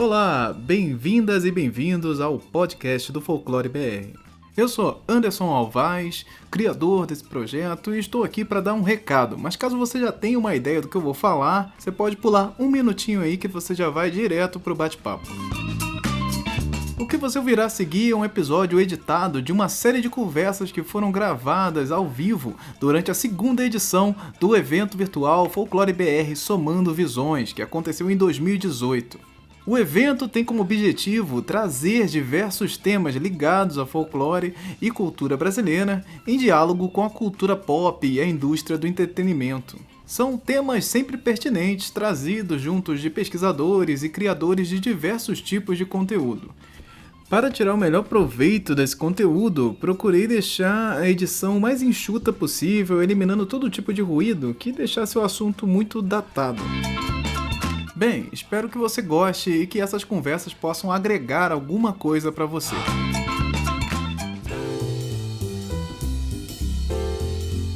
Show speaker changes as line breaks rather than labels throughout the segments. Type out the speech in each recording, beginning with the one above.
Olá, bem-vindas e bem-vindos ao podcast do Folclore BR. Eu sou Anderson Alvaz, criador desse projeto, e estou aqui para dar um recado. Mas caso você já tenha uma ideia do que eu vou falar, você pode pular um minutinho aí que você já vai direto pro bate-papo. O que você ouvirá a seguir é um episódio editado de uma série de conversas que foram gravadas ao vivo durante a segunda edição do evento virtual Folclore BR Somando Visões, que aconteceu em 2018. O evento tem como objetivo trazer diversos temas ligados ao folclore e cultura brasileira em diálogo com a cultura pop e a indústria do entretenimento. São temas sempre pertinentes trazidos juntos de pesquisadores e criadores de diversos tipos de conteúdo. Para tirar o melhor proveito desse conteúdo, procurei deixar a edição mais enxuta possível, eliminando todo tipo de ruído que deixasse o assunto muito datado. Bem, espero que você goste e que essas conversas possam agregar alguma coisa para você.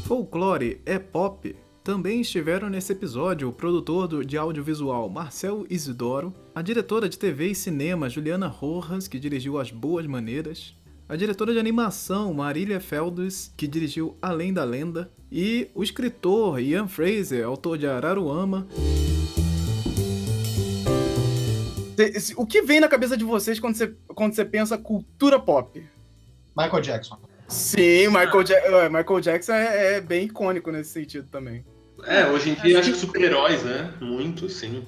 Folclore é pop? Também estiveram nesse episódio o produtor de audiovisual Marcel Isidoro, a diretora de TV e cinema Juliana Rojas, que dirigiu As Boas Maneiras, a diretora de animação Marília Feldes, que dirigiu Além da Lenda, e o escritor Ian Fraser, autor de Araruama. O que vem na cabeça de vocês quando você pensa cultura pop?
Michael Jackson.
Sim, Michael Jackson é bem icônico nesse sentido também.
Hoje em dia acho que super-heróis, né? Muito, sim.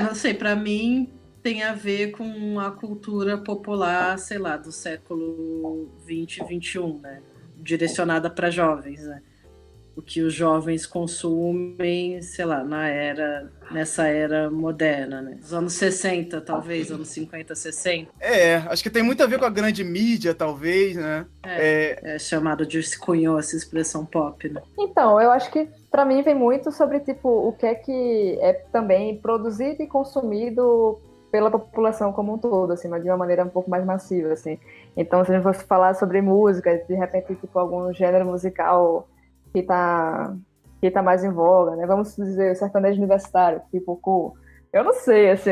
Não sei, pra mim tem a ver com a cultura popular, sei lá, do século 20 e 21, né? Direcionada para jovens, né? O que os jovens consumem, sei lá, nessa era moderna, né? Os anos 60, talvez, anos 50, 60.
Acho que tem muito a ver com a grande mídia, talvez, né?
É chamado de se cunhou essa expressão pop, né?
Então, eu acho que pra mim vem muito sobre, tipo, o que é também produzido e consumido pela população como um todo, assim, mas de uma maneira um pouco mais massiva, assim. Então, se a gente fosse falar sobre música, de repente, tipo, algum gênero musical que tá mais em voga, né? Vamos dizer, o sertanejo universitário, tipo, eu não sei, assim,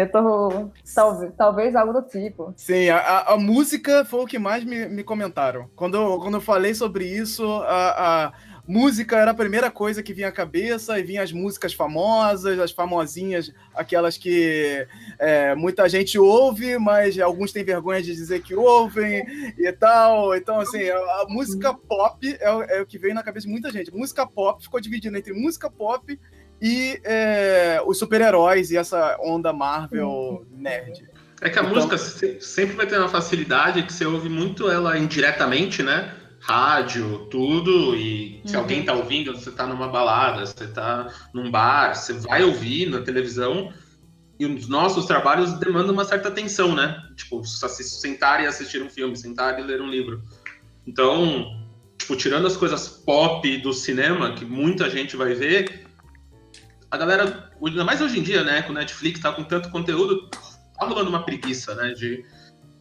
talvez algo do tipo.
Sim, a música foi o que mais me comentaram. Quando eu falei sobre isso, a música era a primeira coisa que vinha à cabeça, e vinha as músicas famosas, as famosinhas, aquelas que muita gente ouve, mas alguns têm vergonha de dizer que ouvem e tal. Então, assim, a música pop é o que veio na cabeça de muita gente. Música pop ficou dividida entre música pop e os super-heróis e essa onda Marvel nerd.
É que a música sempre vai ter uma facilidade que você ouve muito ela indiretamente, né? Rádio, tudo, e se alguém tá ouvindo, você tá numa balada, você tá num bar, você vai ouvir na televisão, e os nossos trabalhos demandam uma certa atenção, né? Tipo, sentar e assistir um filme, sentar e ler um livro. Então, tipo, tirando as coisas pop do cinema, que muita gente vai ver, a galera, ainda mais hoje em dia, né, com o Netflix, tá com tanto conteúdo, tá rolando uma preguiça, né, de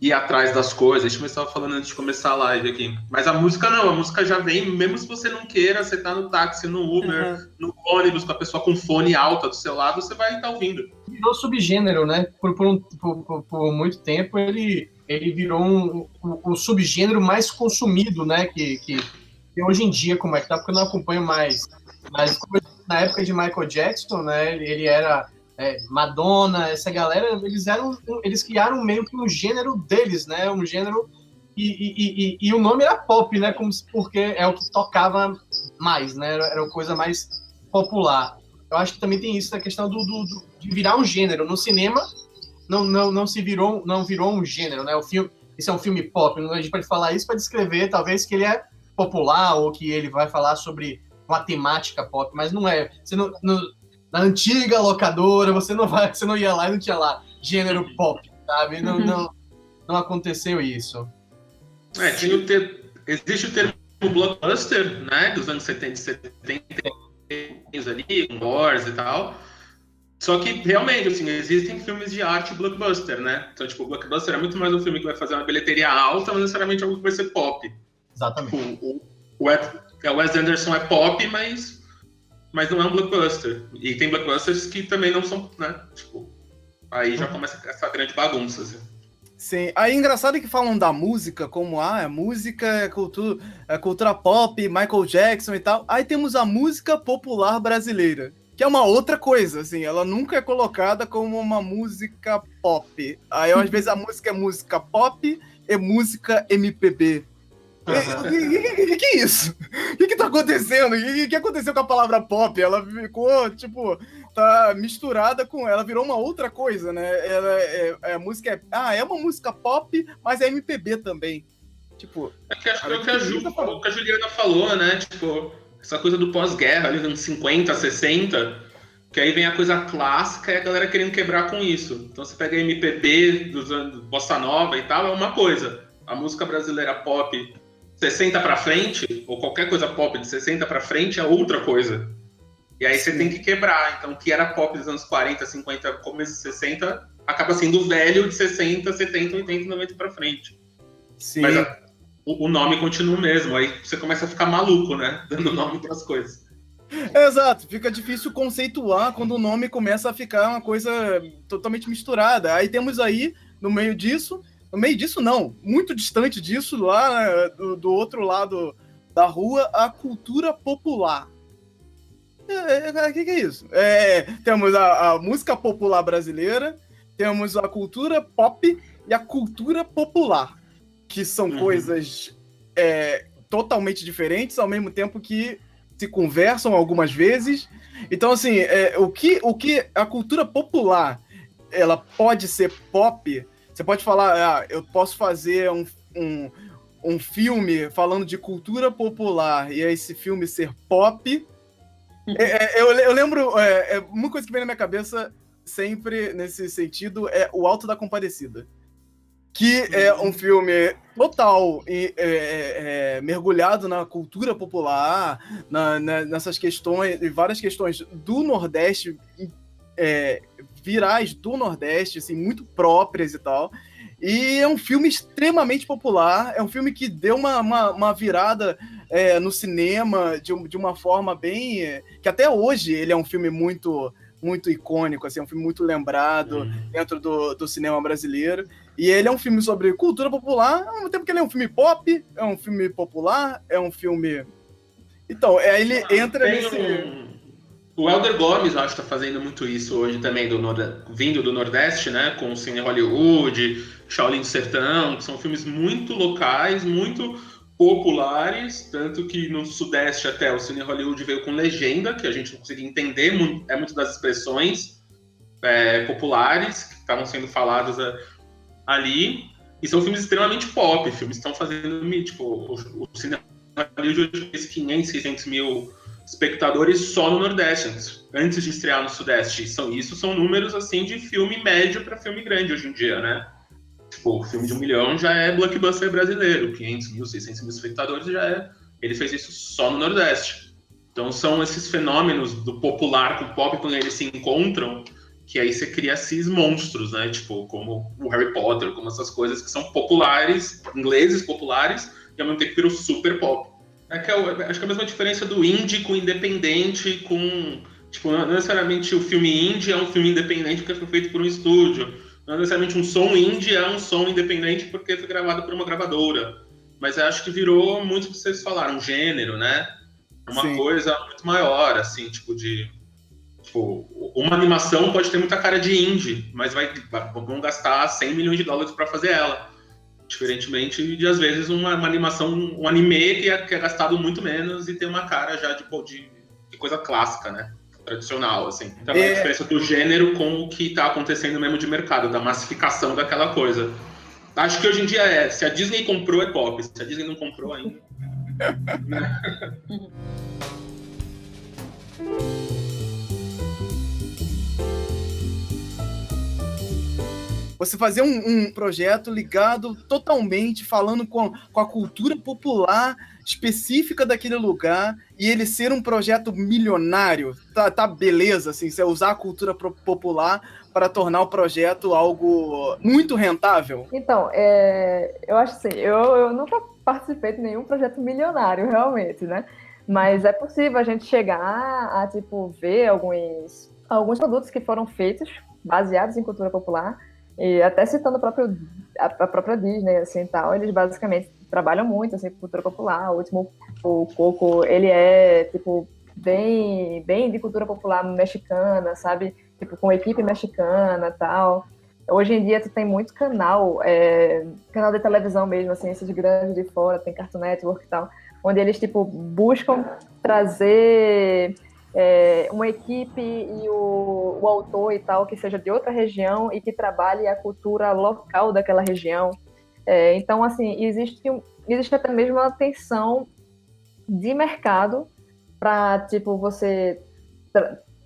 ir atrás das coisas. A gente estava falando antes de começar a live aqui. Mas a música não, a música já vem, mesmo se você não queira, você tá no táxi, no Uber, no ônibus, com a pessoa com fone alta do seu lado, você vai estar ouvindo.
Virou subgênero, né? Por muito tempo ele virou o subgênero mais consumido, né? Que hoje em dia, como é que tá? Porque eu não acompanho mais. Mas na época de Michael Jackson, né? Ele era Madonna, essa galera, eles criaram meio que um gênero deles, né? Um gênero e o nome era pop, né? Porque é o que tocava mais, né? Era uma coisa mais popular. Eu acho que também tem isso na questão de virar um gênero. No cinema não virou um gênero, né? Esse é um filme pop. A gente pode falar isso para descrever talvez que ele é popular ou que ele vai falar sobre uma temática pop, mas não é. Na antiga locadora, você não ia lá e não tinha lá gênero pop, sabe? Não aconteceu isso.
Existe o termo blockbuster, né? Dos anos 70 ali, com Wars e tal. Só que, realmente, assim, existem filmes de arte blockbuster, né? Então, tipo, o blockbuster é muito mais um filme que vai fazer uma bilheteria alta, mas necessariamente algo que vai ser pop.
Exatamente.
Tipo, o Wes Anderson é pop, mas não é um blockbuster. E tem blockbusters que também não são, né? Tipo, Aí já começa essa grande bagunça, assim.
Sim, aí engraçado que falam da música, como música é cultura pop, Michael Jackson e tal. Aí temos a música popular brasileira, que é uma outra coisa, assim, ela nunca é colocada como uma música pop. Aí às vezes a música é música pop e música MPB. Que é isso? O que tá acontecendo? O que aconteceu com a palavra pop? Ela ficou, tipo, tá misturada com... Ela virou uma outra coisa, né? A música é uma música pop, mas é MPB também. Tipo...
Acho que é o que a Juliana falou, né? Tipo, essa coisa do pós-guerra, ali nos 50, 60, que aí vem a coisa clássica e a galera querendo quebrar com isso. Então você pega a MPB dos anos Bossa Nova e tal, é uma coisa. A música brasileira pop 60 pra frente, ou qualquer coisa pop de 60 pra frente, é outra coisa. E aí você tem que quebrar. Então, o que era pop dos anos 40, 50, começo de 60, acaba sendo velho de 60, 70, 80, 90 pra frente.
Sim.
Mas o nome continua o mesmo. Aí você começa a ficar maluco, né? Dando nome pras coisas.
Exato, fica difícil conceituar quando o nome começa a ficar uma coisa totalmente misturada. Aí temos aí, no meio disso não, muito distante disso, lá do outro lado da rua, a cultura popular. O que é isso? Temos a música popular brasileira, temos a cultura pop e a cultura popular, que são coisas totalmente diferentes, ao mesmo tempo que se conversam algumas vezes. Então, assim, o que a cultura popular ela pode ser pop. Você pode falar, eu posso fazer um filme falando de cultura popular e esse filme ser pop. Eu lembro, uma coisa que vem na minha cabeça sempre nesse sentido é O Alto da Compadecida, que é um filme total mergulhado na cultura popular, nessas questões, várias questões do Nordeste, virais do Nordeste, assim, muito próprias e tal. E é um filme extremamente popular, é um filme que deu uma virada no cinema de uma forma bem... que até hoje ele é um filme muito, muito icônico, assim, é um filme muito lembrado dentro do cinema brasileiro. E ele é um filme sobre cultura popular, ao mesmo tempo que ele é um filme pop, é um filme popular, é um filme... Então, ele entra nesse...
O Helder Gomes, eu acho que tá fazendo muito isso hoje também, vindo do Nordeste, né? Com o Cine Hollywood, Shaolin do Sertão, que são filmes muito locais, muito populares, tanto que no Sudeste até o Cine Hollywood veio com legenda, que a gente não conseguia entender muito das expressões populares que estavam sendo faladas ali, e são filmes extremamente pop, filmes que estão fazendo, tipo, o Cine Hollywood fez 500, 600 mil espectadores só no Nordeste, antes de estrear no Sudeste. Isso são números, assim, de filme médio para filme grande hoje em dia, né? Tipo, filme de 1 milhão já é blockbuster brasileiro, 500 mil, 600 mil espectadores já é... Ele fez isso só no Nordeste. Então são esses fenômenos do popular com o pop, quando eles se encontram, que aí você cria esses monstros, né? Tipo, como o Harry Potter, como essas coisas que são populares, ingleses populares, e ao mesmo tempo viram super pop. Acho que é a mesma diferença do indie com independente, com... Tipo, não necessariamente o filme indie é um filme independente porque foi feito por um estúdio. Não necessariamente um som indie é um som independente porque foi gravado por uma gravadora. Mas eu acho que virou muito o que vocês falaram, um gênero, né? Uma coisa muito maior, assim, tipo, uma animação pode ter muita cara de indie, mas vão gastar 100 milhões de dólares para fazer ela. Diferentemente de, às vezes, uma animação, um anime que é gastado muito menos e tem uma cara já de coisa clássica, né? Tradicional, assim. Então, a diferença do gênero com o que está acontecendo mesmo de mercado, da massificação daquela coisa. Acho que hoje em dia se a Disney comprou, é pop. Se a Disney não comprou ainda...
Você fazer um projeto ligado totalmente, falando com a cultura popular específica daquele lugar, e ele ser um projeto milionário, tá beleza, assim, você usar a cultura popular para tornar o projeto algo muito rentável?
Então, eu acho assim, eu nunca participei de nenhum projeto milionário, realmente, né? Mas é possível a gente chegar a, tipo, ver alguns produtos que foram feitos baseados em cultura popular, e até citando a própria Disney, assim, tal, eles basicamente trabalham muito, assim, com cultura popular. O Coco, ele é, tipo, bem de cultura popular mexicana, sabe? Tipo, com equipe mexicana e tal. Hoje em dia, tu tem muito canal de televisão mesmo, assim, esses grandes de fora, tem Cartoon Network e tal, onde eles, tipo, buscam trazer uma equipe e o autor e tal, que seja de outra região e que trabalhe a cultura local daquela região. Então, assim, existe até mesmo uma tensão de mercado para, tipo, você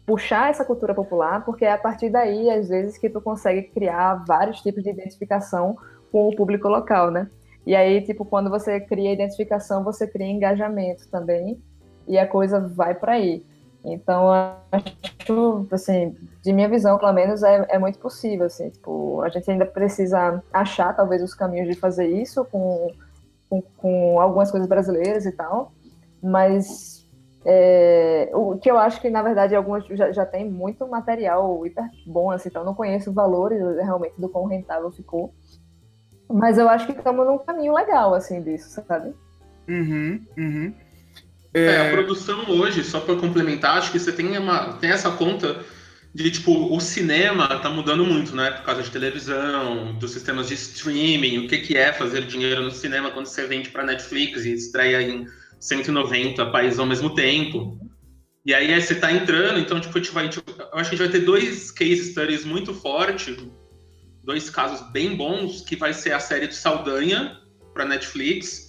puxar essa cultura popular, porque é a partir daí, às vezes, que tu consegue criar vários tipos de identificação com o público local, né? E aí, tipo, quando você cria identificação, você cria engajamento também, e a coisa vai para aí. Então, acho, assim, de minha visão, pelo menos, é muito possível, assim, tipo, a gente ainda precisa achar, talvez, os caminhos de fazer isso com algumas coisas brasileiras e tal, mas o que eu acho que, na verdade, algumas já tem muito material hiper bom, assim, então eu não conheço os valores realmente do quão rentável ficou, mas eu acho que estamos num caminho legal, assim, disso, sabe?
Uhum.
A produção hoje, só para complementar, acho que você tem essa conta de, tipo, o cinema tá mudando muito, né? Por causa de televisão, dos sistemas de streaming, o que é fazer dinheiro no cinema quando você vende para Netflix e estreia em 190 países ao mesmo tempo. E aí você tá entrando, então, tipo, eu acho que a gente vai ter 2 case studies muito fortes, 2 casos bem bons, que vai ser a série de Saldanha para Netflix,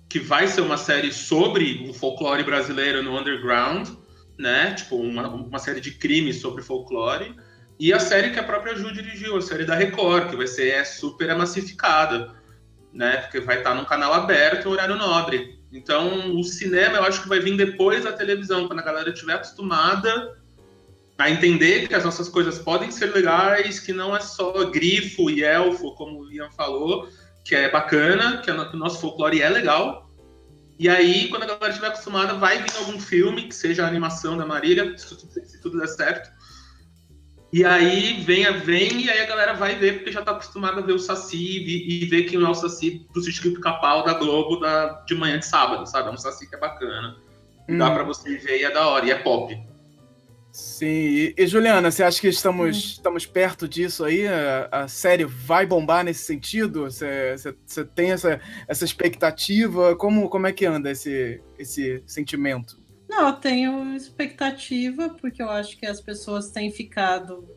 que vai ser uma série sobre o folclore brasileiro no underground, né? Tipo, uma série de crimes sobre folclore. E a série que a própria Ju dirigiu, a série da Record, que vai ser super massificada, né? Porque vai estar num canal aberto, horário nobre. Então, o cinema eu acho que vai vir depois da televisão, quando a galera estiver acostumada a entender que as nossas coisas podem ser legais, que não é só grifo e elfo, como o Ian falou, que é bacana, que o nosso folclore é legal. E aí, quando a galera estiver acostumada, vai vir algum filme, que seja a animação da Marília, se tudo der certo. E aí, vem, e aí a galera vai ver, porque já está acostumada a ver o Saci e ver que não é o Saci do Sítio do Pica-Pau da Globo de manhã de sábado, sabe? É um Saci que é bacana. Dá pra você ver e é da hora, e é pop.
Sim, e Juliana, você acha que estamos perto disso aí? A série vai bombar nesse sentido? Você tem essa expectativa? Como é que anda esse sentimento?
Não, eu tenho expectativa, porque eu acho que as pessoas têm ficado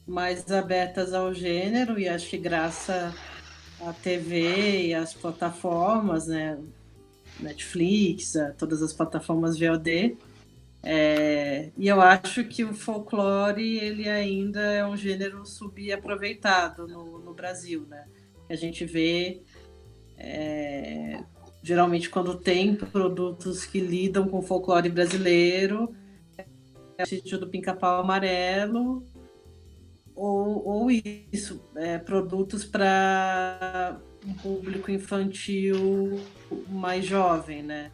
mais abertas ao gênero, e acho que graças à TV e às plataformas, né, Netflix, todas as plataformas VOD, e eu acho que o folclore ele ainda é um gênero subaproveitado no Brasil, né? A gente vê geralmente quando tem produtos que lidam com o folclore brasileiro, o Sítio do Pica-Pau Amarelo, ou isso, produtos para um público infantil mais jovem, né?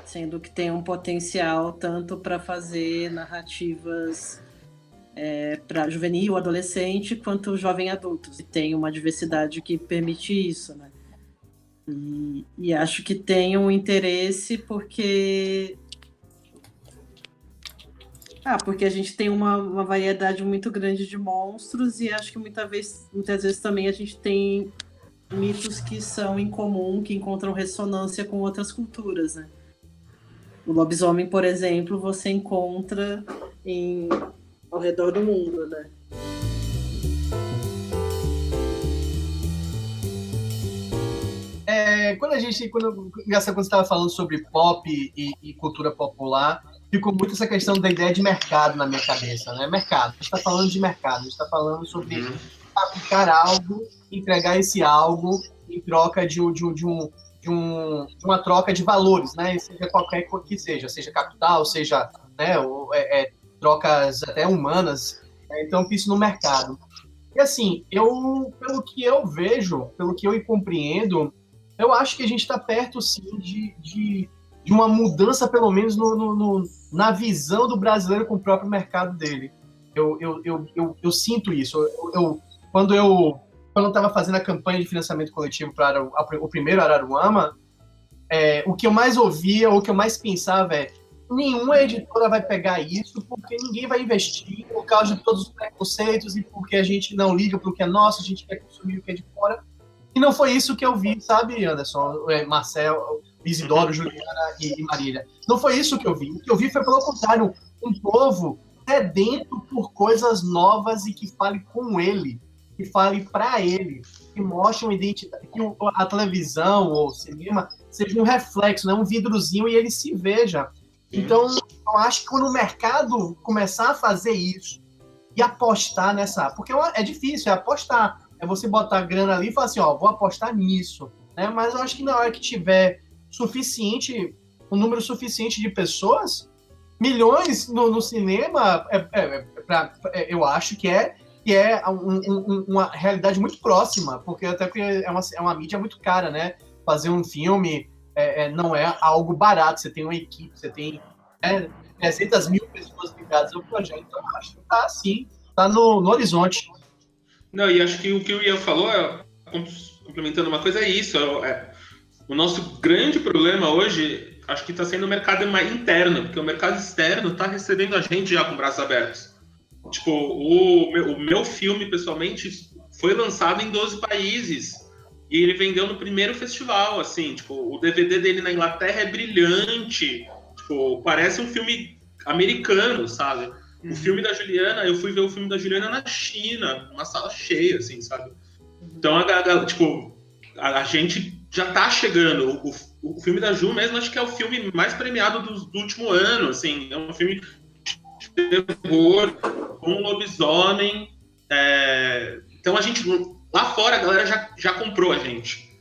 Sendo que tem um potencial tanto para fazer narrativas para juvenil, adolescente, quanto jovem adultos. E tem uma diversidade que permite isso, né? E acho que tem um interesse porque a gente tem uma variedade muito grande de monstros, e acho que muitas vezes também a gente tem mitos que são em comum, que encontram ressonância com outras culturas, né? O lobisomem, por exemplo, você encontra ao redor do mundo, né?
Quando você estava falando sobre pop e cultura popular, ficou muito essa questão da ideia de mercado na minha cabeça, né? Mercado. A gente está falando de mercado, a gente está falando sobre aplicar algo, entregar esse algo em troca de uma troca de valores, né? Seja qualquer que seja capital, seja, né, trocas até humanas, então isso no mercado. E assim, pelo que eu vejo, pelo que eu compreendo, eu acho que a gente está perto, sim, de uma mudança, pelo menos na visão do brasileiro com o próprio mercado dele. Eu sinto isso. Quando eu estava fazendo a campanha de financiamento coletivo para o primeiro Araruama, o que eu mais ouvia, ou o que eu mais pensava nenhuma editora vai pegar isso, porque ninguém vai investir por causa de todos os preconceitos e porque a gente não liga para o que é nosso, a gente quer consumir o que é de fora. E não foi isso que eu vi, sabe, Anderson, Marcel, Isidoro, Juliana e Marília. Não foi isso que eu vi. O que eu vi foi, pelo contrário, um povo sedento por coisas novas e que fale com ele, que fale para ele, que mostre uma identidade, que a televisão ou o cinema seja um reflexo, né, um vidrozinho e ele se veja. Então, eu acho que quando o mercado começar a fazer isso e apostar nessa... Porque é difícil, apostar. É você botar grana ali e falar assim, vou apostar nisso. Né? Mas eu acho que na hora que tiver um número suficiente de pessoas, milhões no cinema, eu acho que é uma realidade muito próxima, porque até porque é uma mídia muito cara, né? Fazer um filme não é algo barato, você tem uma equipe, você tem 300 mil pessoas ligadas ao projeto, então eu acho que tá assim, tá no horizonte.
Não, e acho que o que o Ian falou, complementando uma coisa, é isso, o nosso grande problema hoje, acho que está sendo o mercado interno, porque o mercado externo está recebendo a gente já com braços abertos. Tipo, o meu filme, pessoalmente, foi lançado em 12 países, e ele vendeu no primeiro festival, assim, tipo, o DVD dele na Inglaterra é brilhante, tipo, parece um filme americano, sabe? O filme da Juliana, eu fui ver o filme da Juliana na China, uma sala cheia, assim, sabe? Então, a gente já tá chegando, o filme da Ju mesmo, acho que é o filme mais premiado do último ano, assim, é um filme de terror, com um lobisomem, então a gente... Lá fora, a galera já comprou a gente.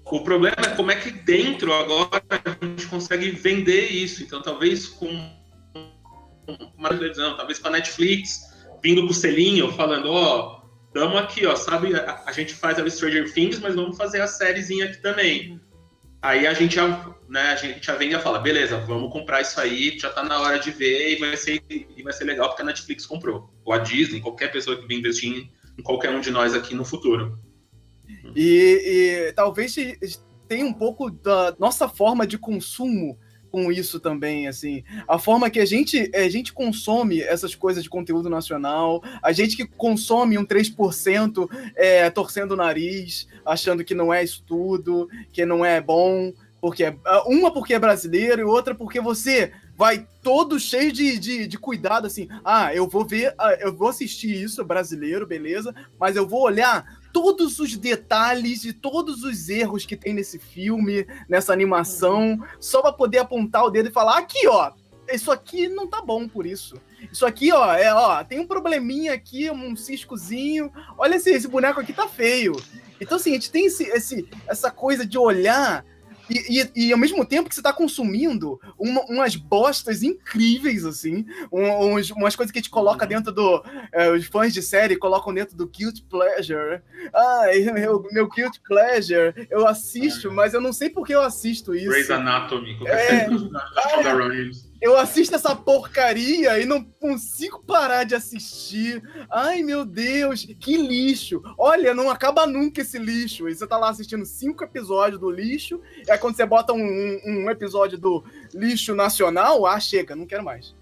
O problema é como é que dentro, agora, a gente consegue vender isso. Então, talvez com uma televisão, talvez com a Netflix, vindo com o selinho, falando, estamos aqui, sabe? A gente faz a Stranger Things, mas vamos fazer a sériezinha aqui também. Aí a gente já vem e fala, beleza, vamos comprar isso aí, já tá na hora de ver e vai ser legal porque a Netflix comprou. Ou a Disney, qualquer pessoa que vem investir em qualquer um de nós aqui no futuro.
E talvez tenha um pouco da nossa forma de consumo com isso também, assim. A forma que a gente consome essas coisas de conteúdo nacional, a gente que consome um 3% torcendo o nariz, achando que não é isso tudo, que não é bom, porque porque é brasileiro e outra porque você vai todo cheio de cuidado, assim, eu vou assistir isso, brasileiro, beleza, mas eu vou olhar todos os detalhes e todos os erros que tem nesse filme, nessa animação, só pra poder apontar o dedo e falar, aqui, isso aqui não tá bom por isso. Isso aqui, tem um probleminha aqui, um ciscozinho, olha esse boneco aqui tá feio. Então, assim, a gente tem essa coisa de olhar e ao mesmo tempo que você tá consumindo umas bostas incríveis, assim, umas coisas que a gente coloca dentro os fãs de série colocam dentro do Guilty Pleasure. Meu Guilty Pleasure, eu assisto, mas eu não sei por que eu assisto isso.
Grey's Anatomy, qualquer
eu assisto essa porcaria e não consigo parar de assistir. Ai, meu Deus, que lixo. Olha, não acaba nunca esse lixo. E você tá lá assistindo 5 episódios do lixo, e aí quando você bota um episódio do lixo nacional, chega, não quero mais.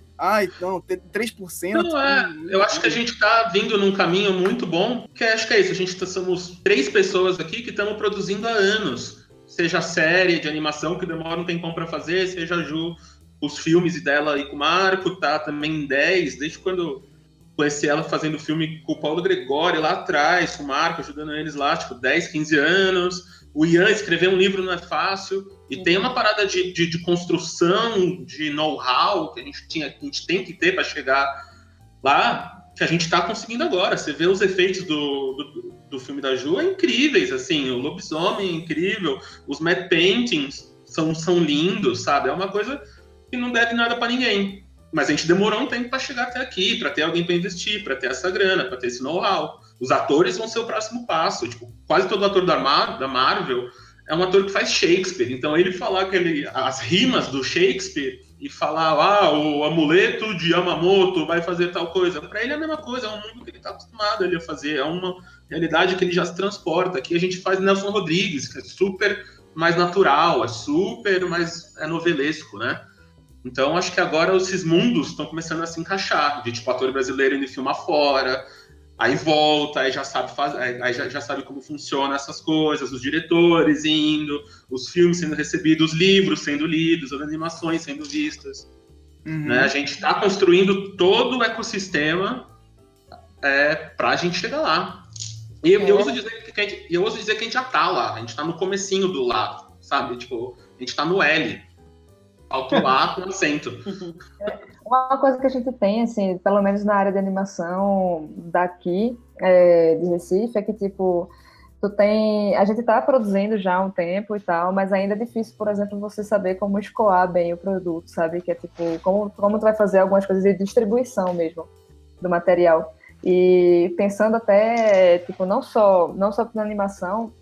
Não, 3%.
Não, eu acho que a gente tá vindo num caminho muito bom, que acho que é isso, somos 3 pessoas aqui que estamos produzindo há anos. Seja a série de animação, que demora um tempão pra fazer, seja a Ju... os filmes dela aí com o Marco, tá também em 10, desde quando conheci ela fazendo filme com o Paulo Gregório lá atrás, com o Marco, ajudando eles lá, 10, 15 anos. O Ian escrever um livro não é fácil, e tem uma parada de construção, de know-how que a gente tem que ter para chegar lá, que a gente está conseguindo agora. Você vê os efeitos do filme da Ju, incríveis, assim, o lobisomem é incrível, os matte paintings são lindos, sabe? É uma coisa que não deve nada para ninguém. Mas a gente demorou um tempo para chegar até aqui, para ter alguém para investir, para ter essa grana, para ter esse know-how. Os atores vão ser o próximo passo. Quase todo ator da Marvel é um ator que faz Shakespeare. Então, ele falar as rimas do Shakespeare e falar, o amuleto de Yamamoto vai fazer tal coisa. Para ele é a mesma coisa, é um mundo que ele está acostumado a fazer, é uma realidade que ele já se transporta. Aqui a gente faz Nelson Rodrigues, que é super mais natural, é super mais novelesco, né? Então acho que agora esses mundos estão começando a se encaixar, de tipo ator brasileiro indo filmar fora, aí volta, aí já sabe aí já sabe como funciona essas coisas, os diretores indo, os filmes sendo recebidos, os livros sendo lidos, as animações sendo vistas. Né? A gente está construindo todo o ecossistema para a gente chegar lá. E eu ouso dizer que a gente já está lá, a gente está no comecinho do lá, sabe? Tipo, a gente está no L. Falta o A com acento.
Uma coisa que a gente tem, assim, pelo menos na área de animação daqui, de Recife, é que, tipo, a gente tá produzindo já há um tempo e tal, mas ainda é difícil, por exemplo, você saber como escoar bem o produto, sabe? Que é, tipo, como tu vai fazer algumas coisas de distribuição mesmo do material. E pensando até, tipo, não só na animação,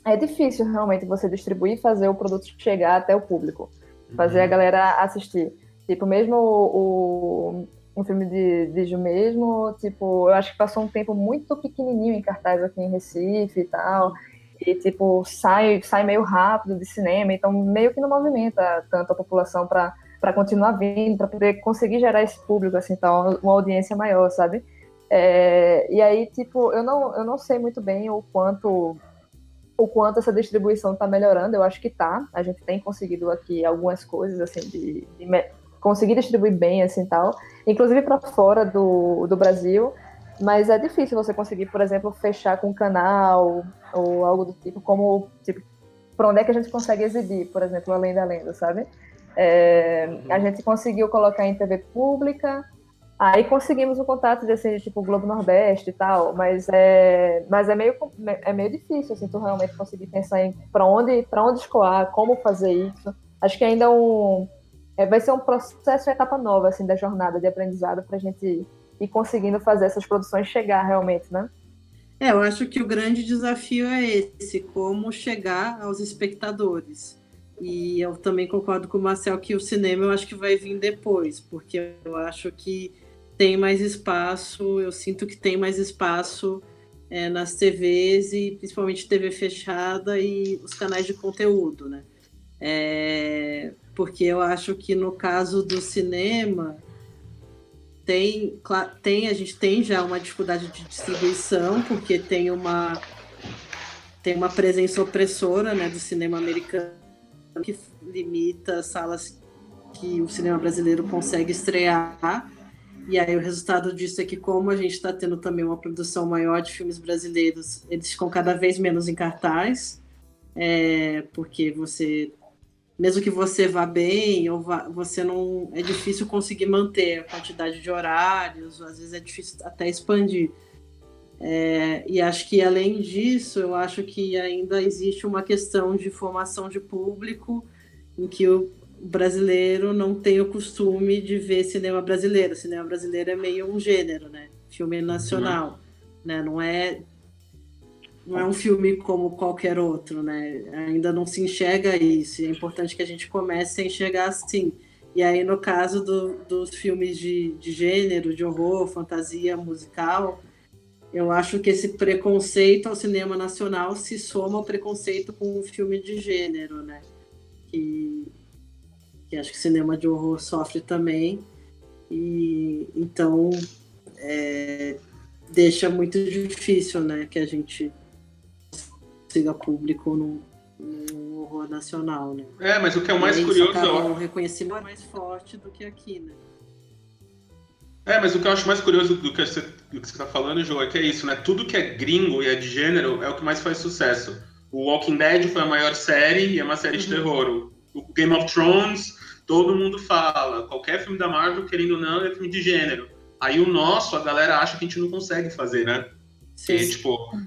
é difícil realmente você distribuir e fazer o produto chegar até o público. Fazer a galera assistir. Tipo, mesmo o filme de Ju mesmo, tipo, eu acho que passou um tempo muito pequenininho em cartaz aqui em Recife e tal, e, tipo, sai meio rápido de cinema, então meio que não movimenta tanto a população para continuar vindo, para poder conseguir gerar esse público, assim, então, uma audiência maior, sabe? E aí, tipo, eu não sei muito bem o quanto essa distribuição está melhorando. Eu acho que tá. A gente tem conseguido aqui algumas coisas, assim, de conseguir distribuir bem, assim, tal. Inclusive para fora do Brasil. Mas é difícil você conseguir, por exemplo, fechar com um canal ou algo do tipo, por onde é que a gente consegue exibir, por exemplo, Além da Lenda, sabe? A gente conseguiu colocar em TV pública. Aí conseguimos o contato desse, tipo, Globo Nordeste e tal, mas é meio difícil, assim, tu realmente conseguir pensar em para onde escoar, como fazer isso. Acho que ainda vai ser um processo, uma etapa nova, assim, da jornada de aprendizado para a gente ir conseguindo fazer essas produções chegar realmente, né?
Eu acho que o grande desafio é esse, como chegar aos espectadores. E eu também concordo com o Marcel que o cinema eu acho que vai vir depois, porque eu acho que tem mais espaço, eu sinto que tem mais espaço nas TVs e principalmente TV fechada e os canais de conteúdo, né? Porque eu acho que no caso do cinema a gente tem já uma dificuldade de distribuição, porque tem uma presença opressora, né, do cinema americano que limita salas que o cinema brasileiro consegue estrear. E aí o resultado disso é que, como a gente está tendo também uma produção maior de filmes brasileiros, eles ficam cada vez menos em cartaz, porque mesmo que você vá bem, você não, é difícil conseguir manter a quantidade de horários, às vezes é difícil até expandir. E acho que, além disso, eu acho que ainda existe uma questão de formação de público em que o brasileiro não tem o costume de ver cinema brasileiro. O cinema brasileiro é meio um gênero, né? Filme nacional, né? Não é um filme como qualquer outro, né? Ainda não se enxerga isso. E é importante que a gente comece a enxergar assim. E aí, no caso dos filmes de gênero, de horror, fantasia, musical, eu acho que esse preconceito ao cinema nacional se soma ao preconceito com o filme de gênero, né? Que acho que o cinema de horror sofre também, e então deixa muito difícil, né, que a gente consiga público no horror nacional, né?
Mas o que é o mais curioso
o reconhecimento é mais forte do que aqui, né?
Mas o que eu acho mais curioso do que você está falando, João, é que é isso, né? Tudo que é gringo e é de gênero é o que mais faz sucesso. O Walking Dead foi a maior série e é uma série de terror. O Game of Thrones, todo mundo fala. Qualquer filme da Marvel, querendo ou não, é filme de gênero. Aí o nosso, a galera acha que a gente não consegue fazer, né?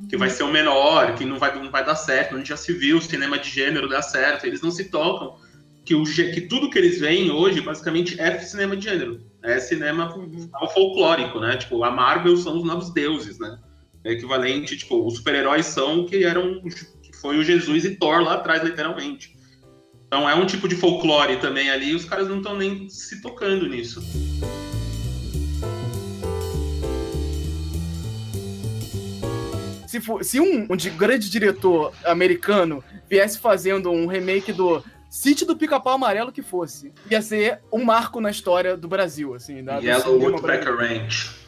Que vai ser o menor, que não vai dar certo. A gente já se viu, o cinema de gênero dá certo. Eles não se tocam que tudo que eles veem hoje, basicamente, é cinema de gênero. É cinema folclórico, né? Tipo, a Marvel são os novos deuses, né? É equivalente, tipo, os super-heróis que foi o Jesus e Thor lá atrás, literalmente. Então é um tipo de folclore também ali, e os caras não estão nem se tocando nisso.
Se um grande diretor americano viesse fazendo um remake do Sítio do Pica-Pau Amarelo que fosse, ia ser um marco na história do Brasil, assim.
Yellow Woodpecker Ranch.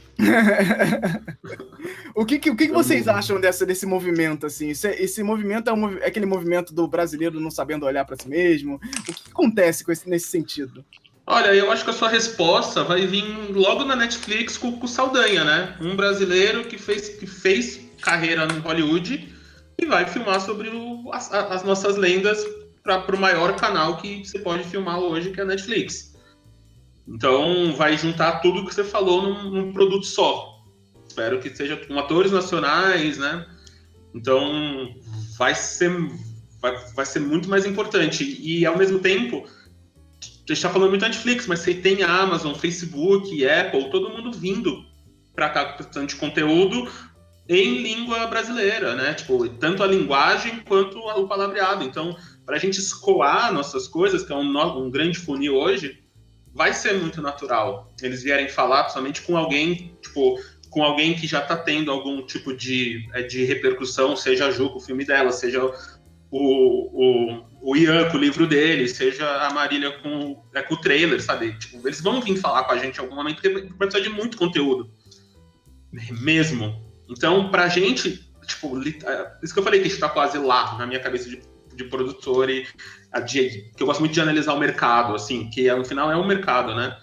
O que vocês acham desse movimento, assim? Esse movimento é aquele movimento do brasileiro não sabendo olhar para si mesmo? O que acontece nesse sentido?
Olha, eu acho que a sua resposta vai vir logo na Netflix com o Saldanha, né? Um brasileiro que fez carreira no Hollywood e vai filmar sobre as nossas lendas para o maior canal que você pode filmar hoje, que é a Netflix. Então, vai juntar tudo que você falou num produto só. Espero que seja com atores nacionais, né? Então, vai ser muito mais importante. E, ao mesmo tempo, a gente está falando muito da Netflix, mas você tem a Amazon, Facebook, Apple, todo mundo vindo para cá com bastante conteúdo em língua brasileira, né? Tipo, tanto a linguagem quanto o palavreado. Então, para a gente escoar nossas coisas, que é um grande funil hoje, vai ser muito natural eles vierem falar, principalmente com alguém, tipo, com alguém que já está tendo algum tipo de repercussão, seja a Ju com o filme dela, seja o Ian com o livro dele, seja a Marília com o trailer, sabe? Tipo, eles vão vir falar com a gente em algum momento, porque vai precisar de muito conteúdo. Mesmo. Então, pra gente, tipo, isso que eu falei que a gente tá quase lá, na minha cabeça de produtor, e que eu gosto muito de analisar o mercado, assim, que no final é um mercado, né?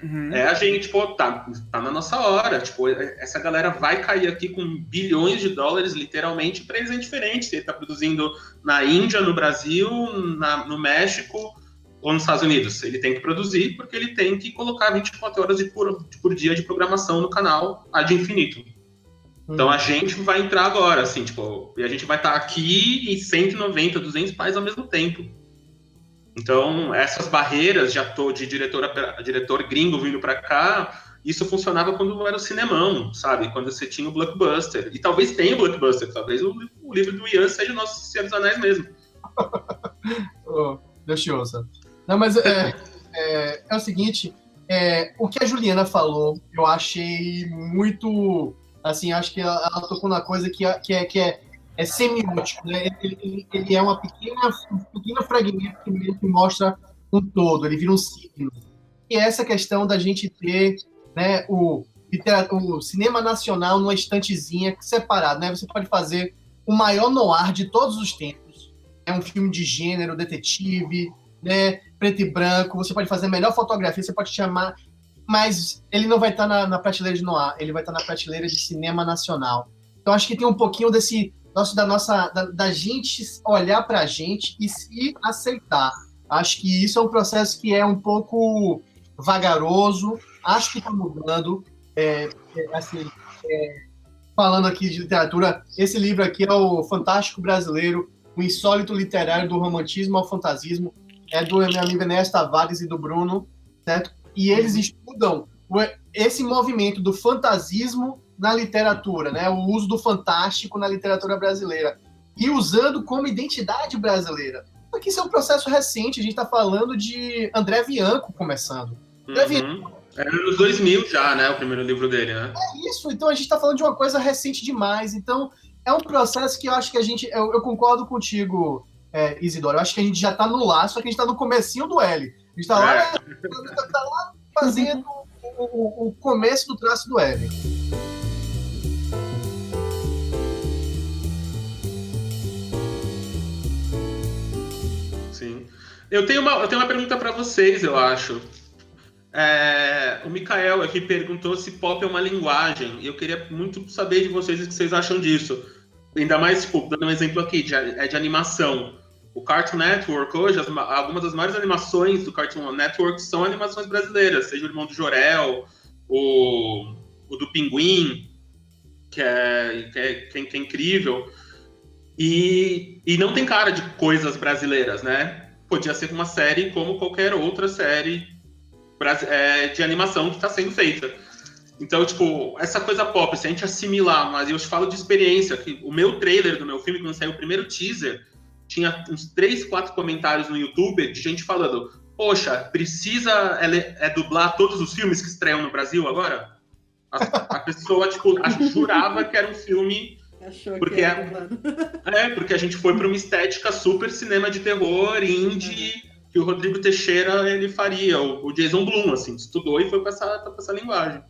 Uhum. A gente, pô, tá na nossa hora, tipo, essa galera vai cair aqui com bilhões de dólares, literalmente, pra eles é diferente, se ele tá produzindo na Índia, no Brasil, no México ou nos Estados Unidos. Ele tem que produzir porque ele tem que colocar 24 horas por dia de programação no canal ad infinito. Então a gente vai entrar agora, assim, tipo, e a gente vai estar aqui em 190, 200 países ao mesmo tempo. Então, essas barreiras de diretor gringo vindo para cá, isso funcionava quando era o cinemão, sabe? Quando você tinha o blockbuster. E talvez tenha o blockbuster, talvez o livro do Ian seja o nosso Senhor dos Anéis mesmo.
Deus te ouça. Não, mas é o seguinte, o que a Juliana falou, eu achei muito... Assim, acho que ela tocou na coisa que é semiótico, né? Ele é um pequeno fragmento que mostra um todo, ele vira um ciclo. E essa questão da gente ter, né, o cinema nacional numa estantezinha separado, né? Você pode fazer o maior noir de todos os tempos. É um filme de gênero, detetive, né, preto e branco, você pode fazer a melhor fotografia, você pode chamar... Mas ele não vai estar na prateleira de noir, ele vai estar na prateleira de cinema nacional. Então acho que tem um pouquinho da gente olhar para a gente e se aceitar. Acho que isso é um processo que é um pouco vagaroso, acho que está mudando. Falando aqui de literatura, esse livro aqui é o Fantástico Brasileiro, o insólito literário do romantismo ao fantasismo, é do meu amigo Enéas Tavares e do Bruno, certo? E eles estudam esse movimento do fantasismo na literatura, né? O uso do fantástico na literatura brasileira. E usando como identidade brasileira. Só que isso é um processo recente, a gente está falando de André Bianco começando. André Bianco,
era nos 2000 já, né? O primeiro livro dele, né?
É isso, então a gente está falando de uma coisa recente demais. Então é um processo que eu acho que a gente... Eu concordo contigo, Isidoro. Eu acho que a gente já está no lá, só que a gente está no comecinho do L. A gente tá lá fazendo o começo do traço do L.
Sim. Eu tenho uma pergunta para vocês, eu acho. O Mikael aqui perguntou se pop é uma linguagem. E eu queria muito saber de vocês o que vocês acham disso. Ainda mais, tipo, dando um exemplo aqui, de animação. O Cartoon Network hoje, algumas das maiores animações do Cartoon Network são animações brasileiras, seja o Irmão do Jorel, o do Pinguim, que é incrível, e não tem cara de coisas brasileiras, né? Podia ser uma série como qualquer outra série de animação que está sendo feita. Então, tipo, essa coisa pop, se a gente assimilar, mas eu te falo de experiência, que o meu trailer do meu filme, quando saiu o primeiro teaser, tinha uns 3, 4 comentários no YouTube de gente falando: poxa, precisa dublar todos os filmes que estreiam no Brasil agora? A pessoa, tipo, jurava que era um filme...
Achou
porque
que era dublado.
porque a gente foi para uma estética super cinema de terror, indie, que o Rodrigo Teixeira ele faria, o Jason Blum, assim, estudou e foi para essa linguagem.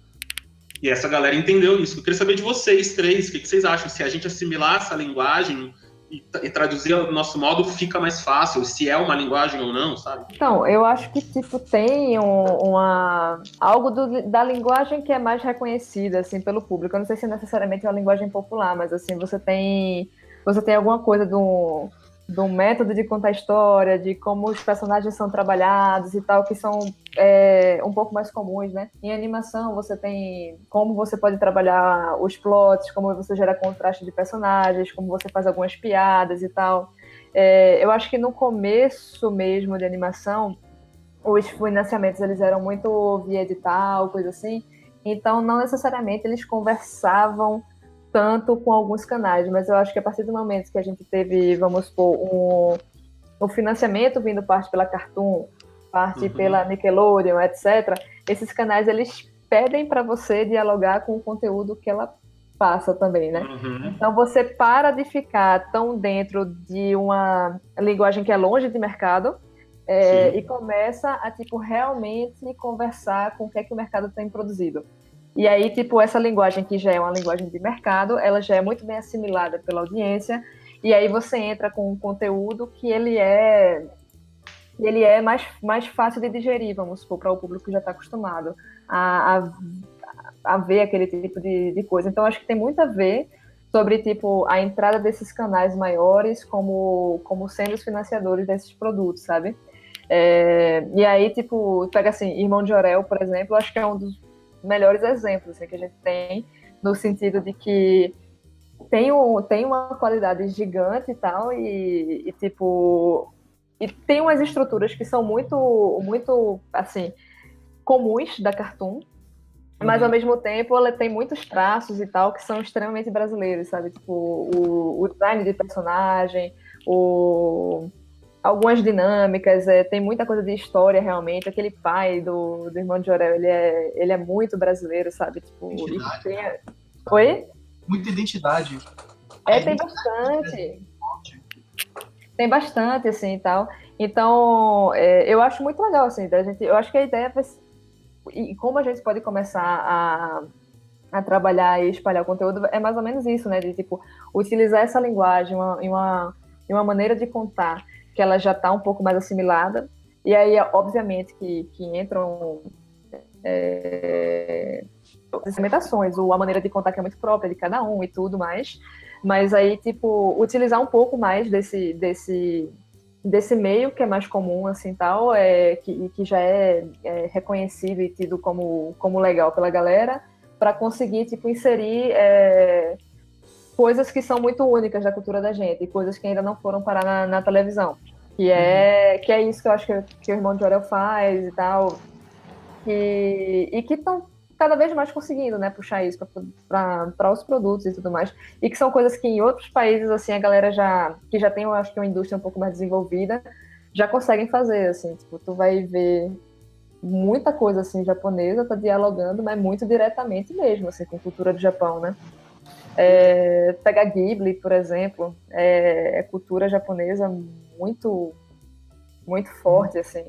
E essa galera entendeu isso. Eu queria saber de vocês três, o que vocês acham? Se a gente assimilar essa linguagem e traduzir ao nosso modo, fica mais fácil, se é uma linguagem ou não, sabe?
Então, eu acho que, tipo, tem algo da linguagem que é mais reconhecida, assim, pelo público. Eu não sei se necessariamente é uma linguagem popular, mas, assim, você tem alguma coisa do método de contar história, de como os personagens são trabalhados e tal, que são um pouco mais comuns, né? Em animação, você tem como você pode trabalhar os plots, como você gera contraste de personagens, como você faz algumas piadas e tal. Eu acho que no começo mesmo de animação, os financiamentos eles eram muito via edital, coisa assim, então não necessariamente eles conversavam tanto com alguns canais, mas eu acho que a partir do momento que a gente teve, vamos supor, o financiamento vindo parte pela Cartoon, parte pela Nickelodeon, etc., esses canais eles pedem para você dialogar com o conteúdo que ela passa também, né? Então você para de ficar tão dentro de uma linguagem que é longe de mercado e começa a, tipo, realmente conversar com o que é que o mercado tem produzido. E aí, tipo, essa linguagem que já é uma linguagem de mercado, ela já é muito bem assimilada pela audiência, e aí você entra com um conteúdo que ele é mais fácil de digerir, vamos supor, para o público que já está acostumado a ver aquele tipo de coisa. Então, acho que tem muito a ver sobre, tipo, a entrada desses canais maiores como sendo os financiadores desses produtos, sabe? E aí, tipo, pega assim, Irmão de Orel, por exemplo, acho que é um dos melhores exemplos assim, que a gente tem, no sentido de que tem uma qualidade gigante e tal, e tipo, e tem umas estruturas que são muito, muito, assim, comuns da Cartoon, mas ao mesmo tempo ela tem muitos traços e tal que são extremamente brasileiros, sabe? Tipo, o design de personagem, algumas dinâmicas, tem muita coisa de história realmente. Aquele pai do Irmão de Jorel, ele é muito brasileiro, sabe? Tipo, Oi?
Muita identidade.
Tem bastante. Tem bastante, assim, e tal. Então, eu acho muito legal, assim, eu acho que a ideia vai ser, e como a gente pode começar a trabalhar e espalhar o conteúdo, é mais ou menos isso, né? De, tipo, utilizar essa linguagem em uma maneira de contar que ela já está um pouco mais assimilada, e aí, obviamente, que entram implementações, ou a maneira de contar que é muito própria de cada um e tudo mais, mas aí, tipo, utilizar um pouco mais desse meio que é mais comum, assim, tal, que já é reconhecido e tido como legal pela galera, para conseguir, tipo, inserir coisas que são muito únicas da cultura da gente, coisas que ainda não foram parar na televisão, que é isso que eu acho que o Irmão de Orel faz e tal, e que estão cada vez mais conseguindo, né, puxar isso para os produtos e tudo mais, e que são coisas que em outros países, assim, a galera que já tem, eu acho que uma indústria um pouco mais desenvolvida, já conseguem fazer, assim, tipo, tu vai ver muita coisa, assim, japonesa, tá dialogando, mas muito diretamente mesmo, assim, com a cultura do Japão, né. Pegar Ghibli, por exemplo, é cultura japonesa muito, muito forte, assim.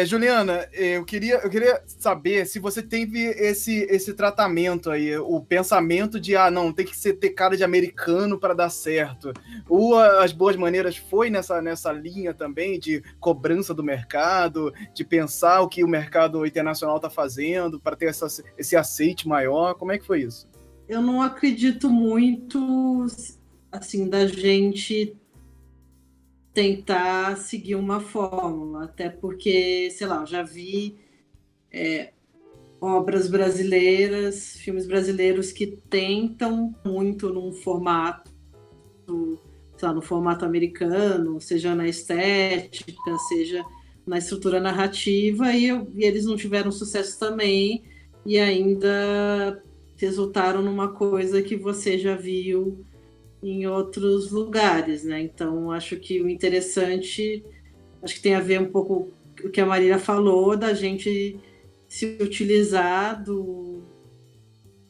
Juliana, eu queria saber se você teve esse tratamento aí, o pensamento de, não, tem que ter cara de americano para dar certo. Ou As Boas Maneiras foi nessa linha também de cobrança do mercado, de pensar o que o mercado internacional está fazendo para ter esse aceite maior. Como é que foi isso?
Eu não acredito muito, assim, da gente tentar seguir uma fórmula, até porque, sei lá, eu já vi obras brasileiras, filmes brasileiros que tentam muito num formato, sei lá, no formato americano, seja na estética, seja na estrutura narrativa, e eles não tiveram sucesso também, e ainda resultaram numa coisa que você já viu em outros lugares, né? Então, acho que o interessante, acho que tem a ver um pouco com o que a Marília falou, da gente se utilizar do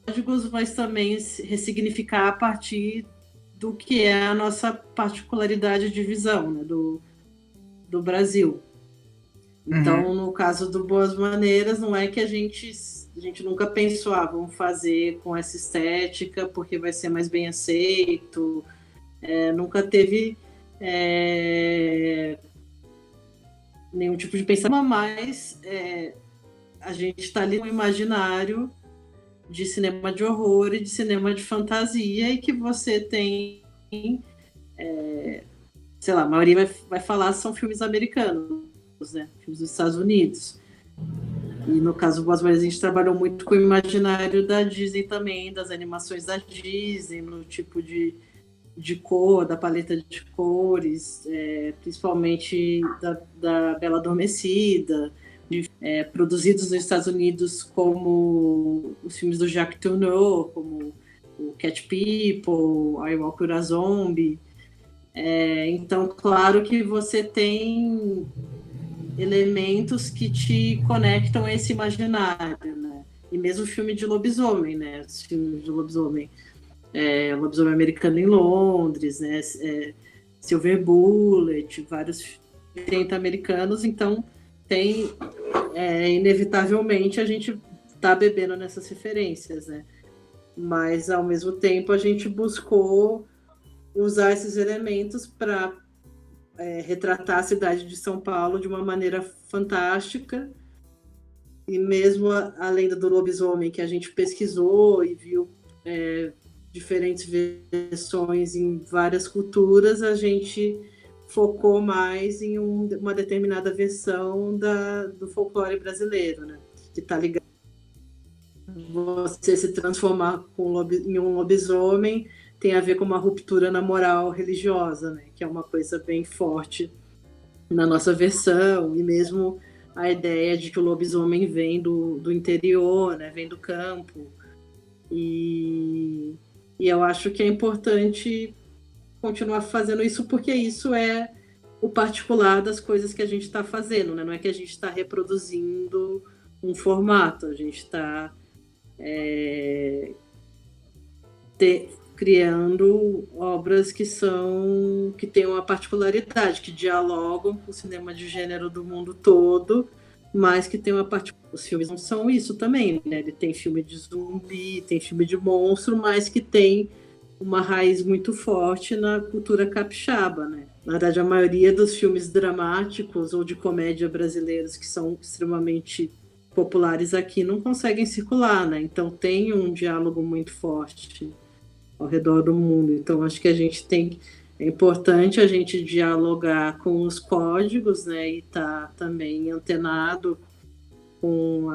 códigos, mas também ressignificar a partir do que é a nossa particularidade de visão, né? Do Brasil. Então, no caso do Boas Maneiras, não é que a gente nunca pensou, vamos fazer com essa estética porque vai ser mais bem aceito. Nunca teve nenhum tipo de pensamento, mas a gente está ali no imaginário de cinema de horror e de cinema de fantasia, e que você tem, sei lá, a maioria vai falar são filmes americanos, né? Filmes dos Estados Unidos. E no caso do Boas Maneiras, a gente trabalhou muito com o imaginário da Disney também, das animações da Disney, no tipo de cor, da paleta de cores, principalmente da Bela Adormecida, produzidos nos Estados Unidos, como os filmes do Jacques Tourneur, como o Cat People, I Walk with a Zombie. Então, claro que você tem elementos que te conectam a esse imaginário, né? E mesmo o filme de lobisomem, né? Os filmes de lobisomem. Lobisomem Americano em Londres, né? Silver Bullet, vários 30 americanos, então tem, inevitavelmente, a gente tá bebendo nessas referências, né? Mas, ao mesmo tempo, a gente buscou usar esses elementos para retratar a cidade de São Paulo de uma maneira fantástica, e mesmo a lenda do lobisomem, que a gente pesquisou e viu diferentes versões em várias culturas, a gente focou mais em uma determinada versão do folclore brasileiro, né? Que está ligado você se transformar em um lobisomem, tem a ver com uma ruptura na moral religiosa, né? Que é uma coisa bem forte na nossa versão, e mesmo a ideia de que o lobisomem vem do interior, né? Vem do campo. E eu acho que é importante continuar fazendo isso, porque isso é o particular das coisas que a gente está fazendo, né? Não é que a gente está reproduzindo um formato, a gente está criando obras que têm uma particularidade, que dialogam com o cinema de gênero do mundo todo, mas que tem uma particularidade. Os filmes não são isso também, né? Ele tem filme de zumbi, tem filme de monstro, mas que tem uma raiz muito forte na cultura capixaba, né? Na verdade, a maioria dos filmes dramáticos ou de comédia brasileiros que são extremamente populares aqui não conseguem circular, né? Então tem um diálogo muito forte ao redor do mundo. Então acho que é importante a gente dialogar com os códigos, né? E tá também antenado com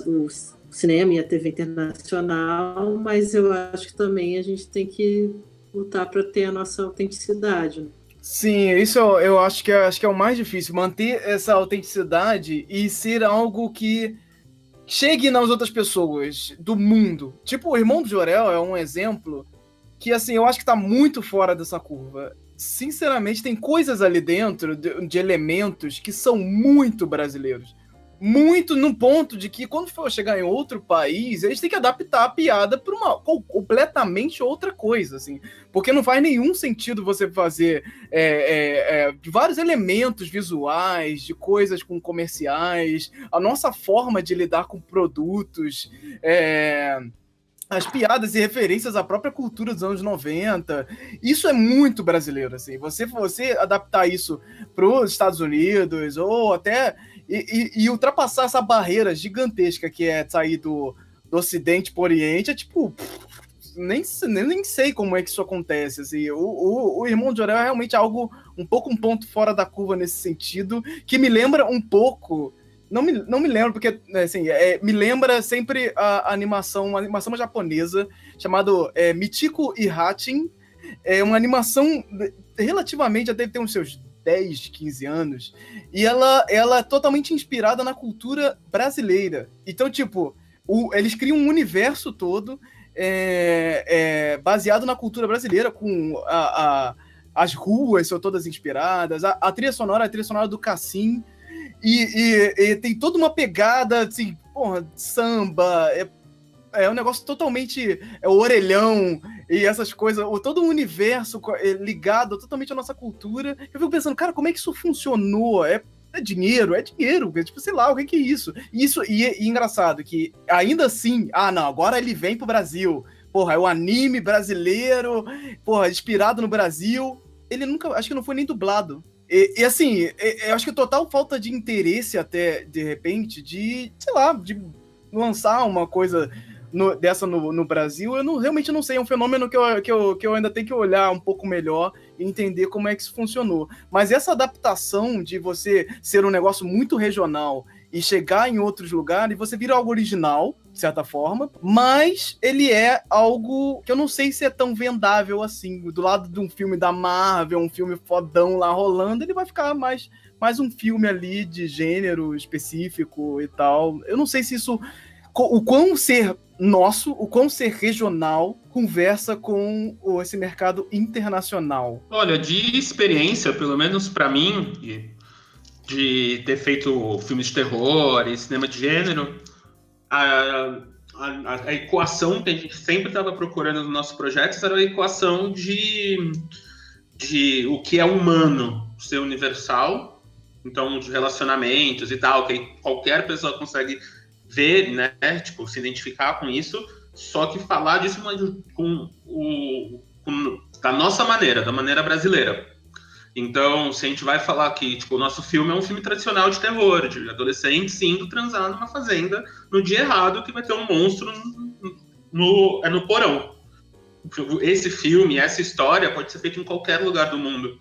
o cinema e a TV internacional, mas eu acho que também a gente tem que lutar para ter a nossa autenticidade, né?
Sim, isso eu acho que é o mais difícil, manter essa autenticidade e ser algo que chegue nas outras pessoas do mundo. Tipo, o Irmão do Jorel é um exemplo que, assim, eu acho que tá muito fora dessa curva. Sinceramente, tem coisas ali dentro de elementos que são muito brasileiros. Muito no ponto de que, quando for chegar em outro país, eles têm que adaptar a piada para uma completamente outra coisa, assim. Porque não faz nenhum sentido você fazer vários elementos visuais, de coisas com comerciais, a nossa forma de lidar com produtos, as piadas e referências à própria cultura dos anos 90. Isso é muito brasileiro, assim. Você adaptar isso para os Estados Unidos, ou até... E ultrapassar essa barreira gigantesca que é sair do Ocidente para o Oriente, é tipo... Nem sei como é que isso acontece. Assim. O Irmão de Jorel é realmente algo um ponto fora da curva nesse sentido, que me lembra um pouco... Não me lembro, porque assim, me lembra sempre a animação, uma animação japonesa chamada Michiko e Hatchin. É uma animação relativamente, já deve ter uns seus 10, 15 anos, e ela é totalmente inspirada na cultura brasileira. Então, tipo, eles criam um universo todo baseado na cultura brasileira, com as ruas são todas inspiradas, a trilha sonora do Cassim, e tem toda uma pegada, assim, porra, samba, um negócio totalmente orelhão e essas coisas, todo o universo ligado totalmente à nossa cultura. Eu fico pensando, cara, como é que isso funcionou? É dinheiro, tipo, sei lá, o que é isso? E engraçado que ainda assim, não, agora ele vem pro Brasil, porra, é o anime brasileiro, porra, inspirado no Brasil. Ele nunca, acho que não foi nem dublado. E assim, eu acho que total falta de interesse até, de repente, de, sei lá, de lançar uma coisa dessa no Brasil. Eu realmente não sei, é um fenômeno que eu ainda tenho que olhar um pouco melhor e entender como é que isso funcionou. Mas essa adaptação de você ser um negócio muito regional e chegar em outros lugares, você vira algo original, de certa forma, mas ele é algo que eu não sei se é tão vendável assim. Do lado de um filme da Marvel, um filme fodão lá rolando, ele vai ficar mais um filme ali de gênero específico e tal. Eu não sei se isso... O quão ser nosso, o quão ser regional conversa com esse mercado internacional.
Olha, de experiência, pelo menos para mim, de ter feito filmes de terror e cinema de gênero, a equação que a gente sempre estava procurando nos nossos projetos era a equação de o que é humano ser universal, então de relacionamentos e tal, que qualquer pessoa consegue ver, né, tipo, se identificar com isso, só que falar disso da nossa maneira, da maneira brasileira. Então, se a gente vai falar que, tipo, o nosso filme é um filme tradicional de terror, de adolescentes indo transar numa fazenda no dia errado, que vai ter um monstro no porão. Esse filme, essa história pode ser feita em qualquer lugar do mundo.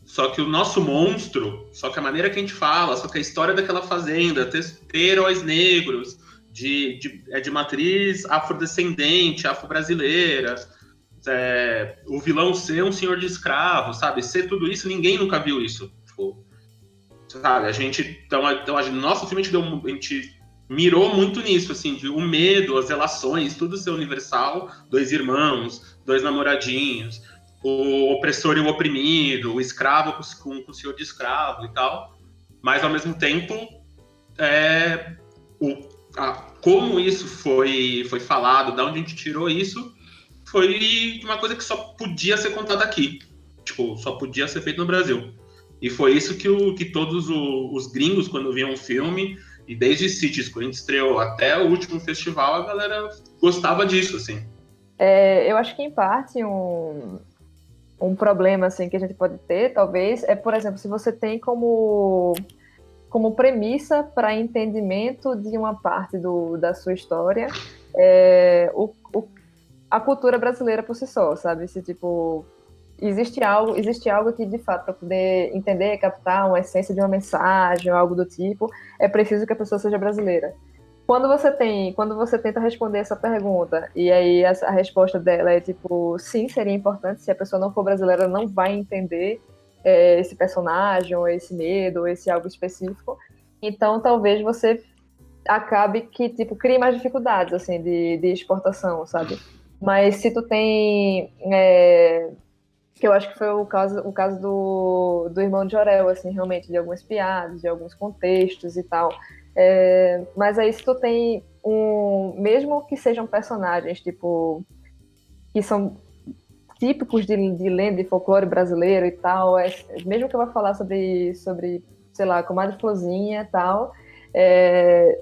Só que o nosso monstro, só que a maneira que a gente fala, só que a história daquela fazenda, ter heróis negros, de matriz afrodescendente, afro-brasileira, o vilão ser um senhor de escravo, sabe? Ser tudo isso, ninguém nunca viu isso. Tipo, sabe? A gente, então, no nosso filme a gente mirou muito nisso, assim, de o medo, as relações, tudo ser universal, 2 irmãos, 2 namoradinhos, o opressor e o oprimido, o escravo com o senhor de escravo e tal, mas ao mesmo tempo como isso foi falado, de onde a gente tirou isso, foi uma coisa que só podia ser contada aqui, tipo, só podia ser feito no Brasil. E foi isso que todos os gringos, quando viam o filme, e desde Cities, quando a gente estreou até o último festival, a galera gostava disso, assim.
Eu acho que, em parte, um problema assim, que a gente pode ter, talvez, por exemplo, se você tem como premissa para entendimento de uma parte da sua história a cultura brasileira por si só, sabe? Se, tipo, existe algo que, de fato, para poder entender e captar uma essência de uma mensagem ou algo do tipo, é preciso que a pessoa seja brasileira. Quando você tenta responder essa pergunta e aí a resposta dela é tipo, sim, seria importante, se a pessoa não for brasileira não vai entender esse personagem, ou esse medo, ou esse algo específico, então talvez você acabe que, tipo, crie mais dificuldades, assim, de exportação, sabe? Mas se tu tem... que eu acho que foi o caso do Irmão de Jorel, assim, realmente, de algumas piadas, de alguns contextos e tal. Mas aí se tu tem mesmo que sejam personagens, tipo, que são típicos de lenda e folclore brasileiro e tal, mesmo que eu vá falar sobre, sei lá, Comadre Florzinha e tal,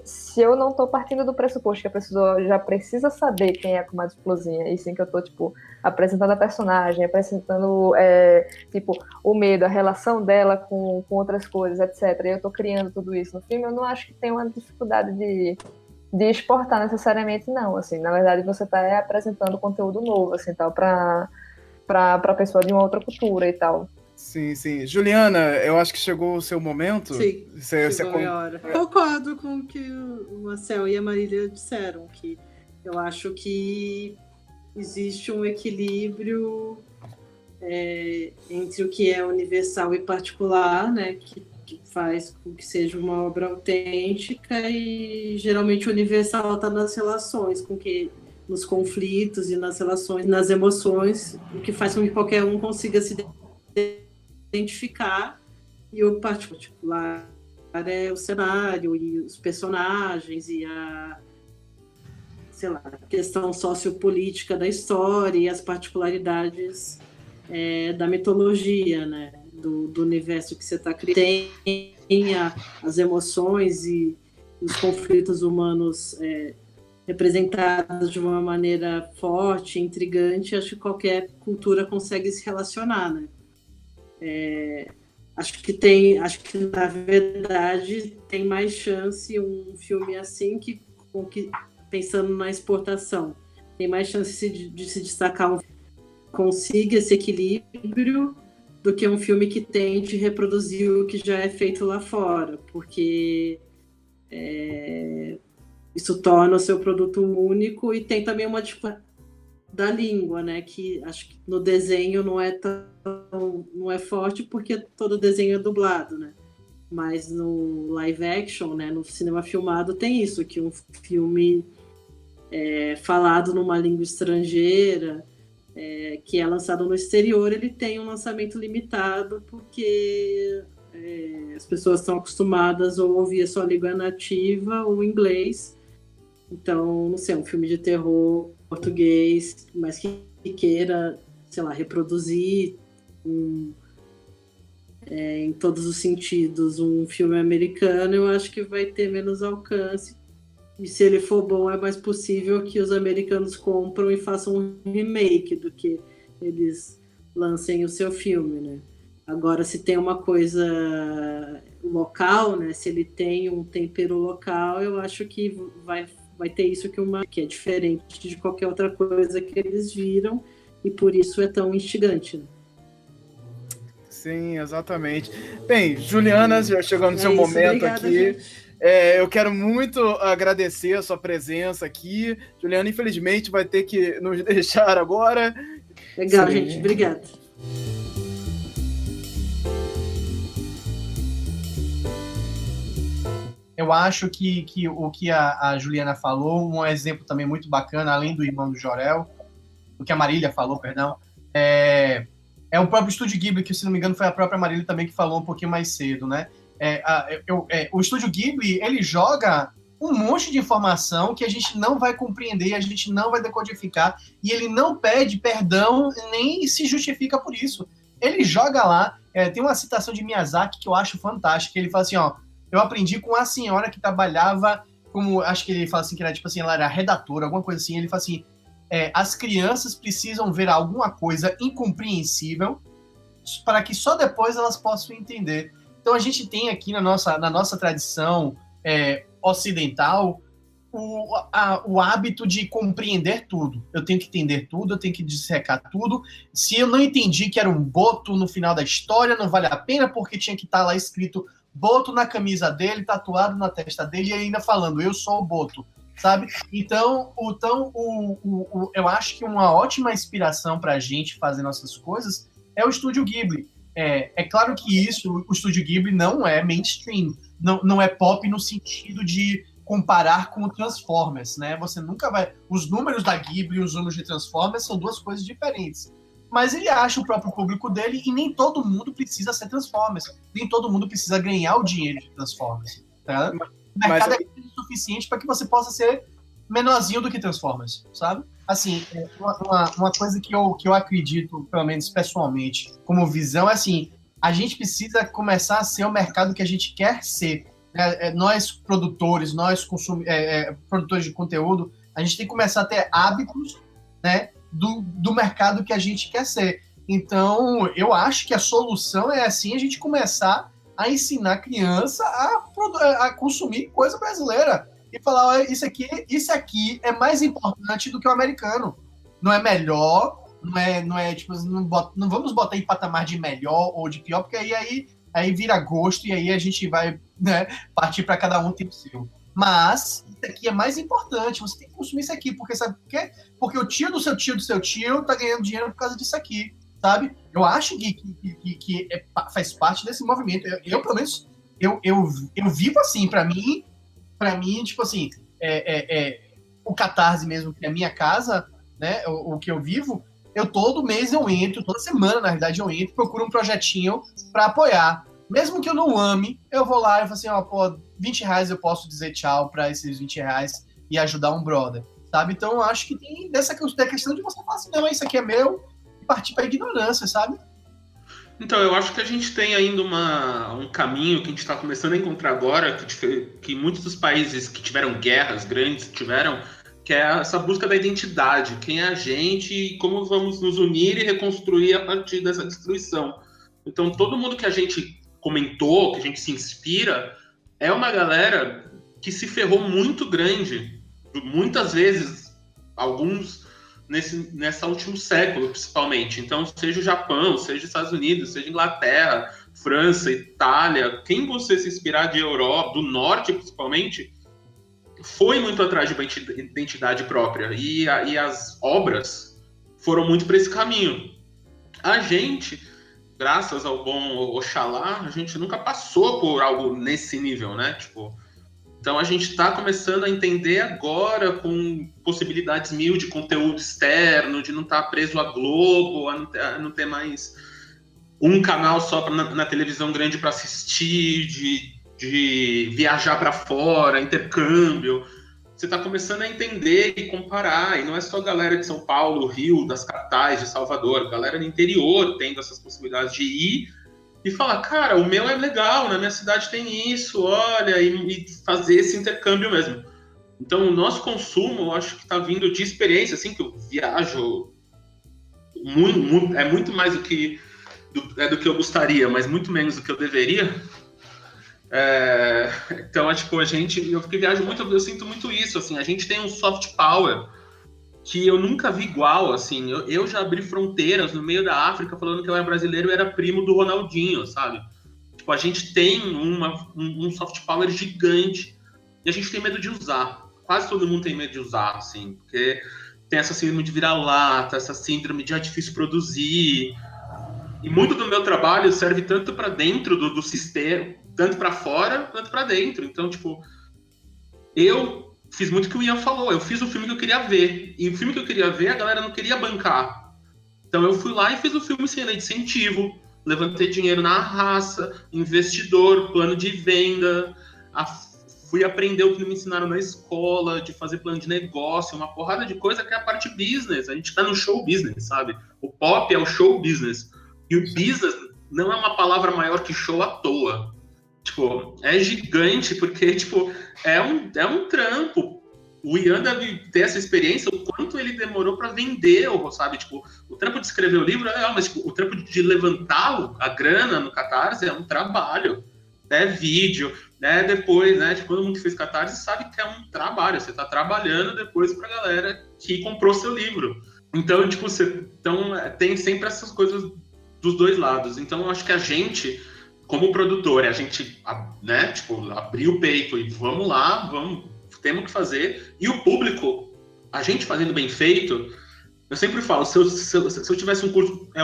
se eu não tô partindo do pressuposto que a pessoa já precisa saber quem é a Comadre Florzinha, e sim que eu tô, tipo, apresentando a personagem, apresentando, tipo, o medo, a relação dela com outras coisas, etc. E eu tô criando tudo isso no filme, eu não acho que tem uma dificuldade de exportar necessariamente, não, assim. Na verdade, você tá apresentando conteúdo novo, assim, tal, pra pessoa de uma outra cultura e tal.
Sim, sim. Juliana, eu acho que chegou o seu momento.
Sim, chegou a minha hora. Concordo com o que o Marcel e a Marília disseram, que eu acho que existe um equilíbrio entre o que é universal e particular, né, que faz com que seja uma obra autêntica, e geralmente o universal está nas relações, nos conflitos e nas relações, nas emoções, o que faz com que qualquer um consiga se identificar, e o particular é o cenário e os personagens e a questão sociopolítica da história e as particularidades da mitologia, né? Do universo que você está criando. Tem as emoções e os conflitos humanos representados de uma maneira forte, intrigante. Acho que qualquer cultura consegue se relacionar, né? Acho que na verdade tem mais chance um filme assim que pensando na exportação, tem mais chance de se destacar consiga esse equilíbrio do que um filme que tente reproduzir o que já é feito lá fora, porque isso torna o seu produto único. E tem também uma da língua, né, que acho que no desenho não é forte, porque todo desenho é dublado, né? Mas no live action, né, no cinema filmado, tem isso, que um filme falado numa língua estrangeira, que é lançado no exterior, ele tem um lançamento limitado, porque as pessoas estão acostumadas a ouvir a sua língua nativa ou inglês. Então, não sei, um filme de terror português, mas que queira, sei lá, reproduzir em todos os sentidos um filme americano, eu acho que vai ter menos alcance. E se ele for bom, é mais possível que os americanos compram e façam um remake do que eles lancem o seu filme, né? Agora, se tem uma coisa local, né? Se ele tem um tempero local, eu acho que vai ter isso que é diferente de qualquer outra coisa que eles viram, e por isso é tão instigante, né?
Sim, exatamente. Bem, Juliana, já chegou no seu momento. Obrigada, aqui. Gente. Eu quero muito agradecer a sua presença aqui. Juliana, infelizmente, vai ter que nos deixar agora.
Legal, sim, gente. Obrigada.
Eu acho que o que a Juliana falou, um exemplo também muito bacana, além do irmão do Jorel, o que a Marília falou, perdão, é o próprio Estúdio Ghibli, que, se não me engano, foi a própria Marília também que falou um pouquinho mais cedo, né? O Estúdio Ghibli, ele joga um monte de informação que a gente não vai compreender, a gente não vai decodificar, e ele não pede perdão nem se justifica por isso. Ele joga lá, tem uma citação de Miyazaki que eu acho fantástica, ele fala assim, ó, eu aprendi com a senhora que trabalhava como, acho que ele fala assim, que era tipo assim, ela era redatora, alguma coisa assim, ele fala assim, as crianças precisam ver alguma coisa incompreensível para que só depois elas possam entender. Então a gente tem aqui na nossa tradição ocidental o hábito de compreender tudo. Eu tenho que entender tudo, eu tenho que dissecar tudo. Se eu não entendi que era um boto no final da história, não vale a pena, porque tinha que estar lá escrito boto na camisa dele, tatuado na testa dele, e ainda falando, eu sou o boto, sabe? Então eu acho que uma ótima inspiração para a gente fazer nossas coisas é o Estúdio Ghibli. É claro que o Estúdio Ghibli não é mainstream, não é pop no sentido de comparar com o Transformers, né? Você nunca vai... Os números da Ghibli e os números de Transformers são duas coisas diferentes. Mas ele acha o próprio público dele, e nem todo mundo precisa ser Transformers. Nem todo mundo precisa ganhar o dinheiro de Transformers. Tá? O mercado é suficiente para que você possa ser menorzinho do que Transformers, sabe? Assim, uma coisa que eu acredito, pelo menos pessoalmente, como visão, é assim, a gente precisa começar a ser o mercado que a gente quer ser. Nós, produtores, produtores de conteúdo, a gente tem que começar a ter hábitos, né, do mercado que a gente quer ser. Então, eu acho que a solução é assim, a gente começar a ensinar a criança a consumir coisa brasileira. E falar, isso aqui é mais importante do que o americano. Não é melhor, não é tipo, não vamos botar em patamar de melhor ou de pior, porque aí vira gosto, e aí a gente vai, né, partir para cada um ter o seu. Mas isso aqui é mais importante, você tem que consumir isso aqui, porque sabe por quê? Porque o tio do seu tio tá ganhando dinheiro por causa disso aqui. sabe? Eu acho que faz parte desse movimento. Eu pelo menos, eu vivo assim, pra mim, tipo assim, o Catarse mesmo, que é a minha casa, né, o que eu vivo, todo mês eu entro, toda semana, na verdade, eu entro, procuro um projetinho pra apoiar. Mesmo que eu não ame, eu vou lá e falo assim, pô, R$20 eu posso dizer tchau pra esses R$20 e ajudar um brother, sabe? Então eu acho que tem dessa questão de você falar assim, não, isso aqui é meu, e partir pra ignorância, sabe?
Então, eu acho que a gente tem ainda um caminho que a gente está começando a encontrar agora, que muitos dos países que tiveram guerras grandes tiveram, que é essa busca da identidade. Quem é a gente e como vamos nos unir e reconstruir a partir dessa destruição. Então, todo mundo que a gente comentou, que a gente se inspira, é uma galera que se ferrou muito grande. Muitas vezes, alguns nesse último século, principalmente. Então, seja o Japão, seja os Estados Unidos, seja Inglaterra, França, Itália, quem você se inspirar de Europa, do Norte, principalmente, foi muito atrás de uma identidade própria. E as obras foram muito para esse caminho. A gente, graças ao bom Oxalá, a gente nunca passou por algo nesse nível, né? Tipo, então a gente está começando a entender agora, com possibilidades mil de conteúdo externo, de não estar preso à Globo, a não ter mais um canal só na televisão grande para assistir, de viajar para fora, intercâmbio. Você está começando a entender e comparar, e não é só a galera de São Paulo, Rio, das capitais, de Salvador, a galera do interior tendo essas possibilidades de ir e falar, cara, o meu é legal, na minha cidade tem isso, olha, e fazer esse intercâmbio mesmo. Então, o nosso consumo, eu acho que está vindo de experiência, assim, que eu viajo muito mais do que eu gostaria, mas muito menos do que eu deveria. Então, tipo, eu viajo muito, eu sinto muito isso, assim, a gente tem um soft power que eu nunca vi igual, assim, eu já abri fronteiras no meio da África falando que eu era brasileiro e era primo do Ronaldinho, sabe? Tipo, a gente tem um soft power gigante e a gente tem medo de usar. Quase todo mundo tem medo de usar, assim, porque tem essa síndrome de vira-lata, essa síndrome de difícil produzir. E muito do meu trabalho serve tanto para dentro do sistema, tanto para fora, quanto para dentro. Então, tipo, eu fiz muito o que o Ian falou. Eu fiz o filme que eu queria ver. E o filme que eu queria ver, a galera não queria bancar. Então eu fui lá e fiz o filme sem lei de incentivo. Levantei dinheiro na raça, investidor, plano de venda. Fui aprender o que me ensinaram na escola, de fazer plano de negócio, uma porrada de coisa que é a parte business. A gente tá no show business, sabe? O pop é o show business. E o business não é uma palavra maior que show à toa. Tipo, é gigante, porque, tipo, é um trampo. O Ian deve ter essa experiência, o quanto ele demorou para vender, sabe? Tipo, o trampo de escrever o livro mas tipo, o trampo de levantar a grana no Catarse é um trabalho. É vídeo, né? Depois, né? Tipo, todo mundo que fez Catarse sabe que é um trabalho. Você tá trabalhando depois pra galera que comprou seu livro. Então, tipo, tem sempre essas coisas dos dois lados. Então, eu acho que a gente, como produtor, a gente, né, tipo, abrir o peito e vamos lá, temos que fazer. E o público, a gente fazendo bem feito, eu sempre falo, se eu tivesse um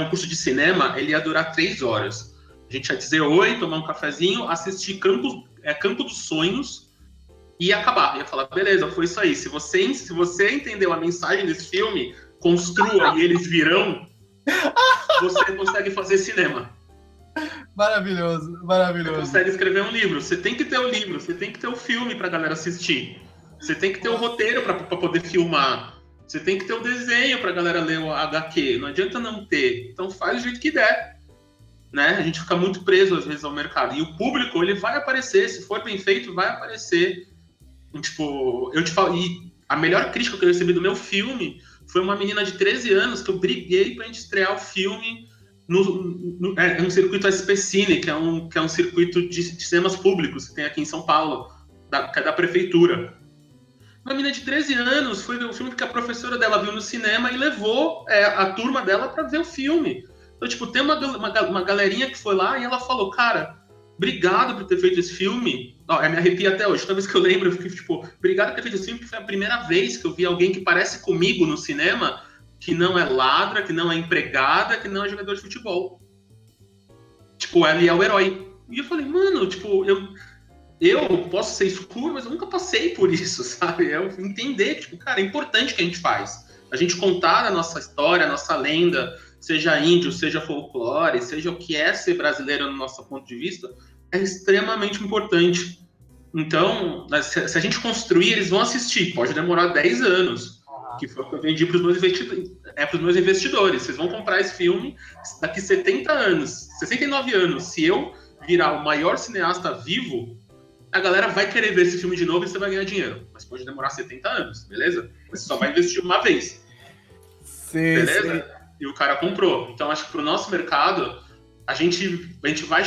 curso de cinema, ele ia durar 3 horas. A gente ia dizer oi, tomar um cafezinho, assistir Campo dos Sonhos e ia acabar. Ia falar, beleza, foi isso aí. Se você entendeu a mensagem desse filme, construa e eles virão, você consegue fazer cinema.
Maravilhoso.
Você consegue escrever um livro. Você tem que ter o livro, você tem que ter o filme pra galera assistir. Você tem que ter o roteiro pra poder filmar. Você tem que ter o desenho pra galera ler o HQ. Não adianta não ter. Então faz do jeito que der. Né? A gente fica muito preso, às vezes, ao mercado. E o público, ele vai aparecer. Se for bem feito, vai aparecer. E, tipo, eu te falo... E a melhor crítica que eu recebi do meu filme foi uma menina de 13 anos que eu briguei pra gente estrear o filme no circuito SP Cine, que é um circuito de cinemas públicos que tem aqui em São Paulo, que é da prefeitura. Uma menina de 13 anos foi ver o filme que a professora dela viu no cinema e levou a turma dela para ver o filme. Então, tipo, tem uma galerinha que foi lá e ela falou, cara, obrigado por ter feito esse filme. Me arrepia até hoje. Toda vez que eu lembro, eu fico, tipo, obrigado por ter feito esse filme, porque foi a primeira vez que eu vi alguém que parece comigo no cinema, que não é ladra, que não é empregada, que não é jogador de futebol. Tipo, ele é o herói. E eu falei, mano, tipo, eu posso ser escuro, mas eu nunca passei por isso, sabe? Eu entender, tipo, cara, é importante o que a gente faz. A gente contar a nossa história, a nossa lenda, seja índio, seja folclore, seja o que é ser brasileiro no nosso ponto de vista, é extremamente importante. Então, se a gente construir, eles vão assistir. Pode demorar 10 anos, que foi o que eu vendi para os meus investidores. Vocês vão comprar esse filme daqui 70 anos, 69 anos. Se eu virar o maior cineasta vivo, a galera vai querer ver esse filme de novo e você vai ganhar dinheiro. Mas pode demorar 70 anos, beleza? Mas você só vai investir uma vez.
Sim,
beleza?
sim.
E o cara comprou. Então, acho que pro nosso mercado, a gente vai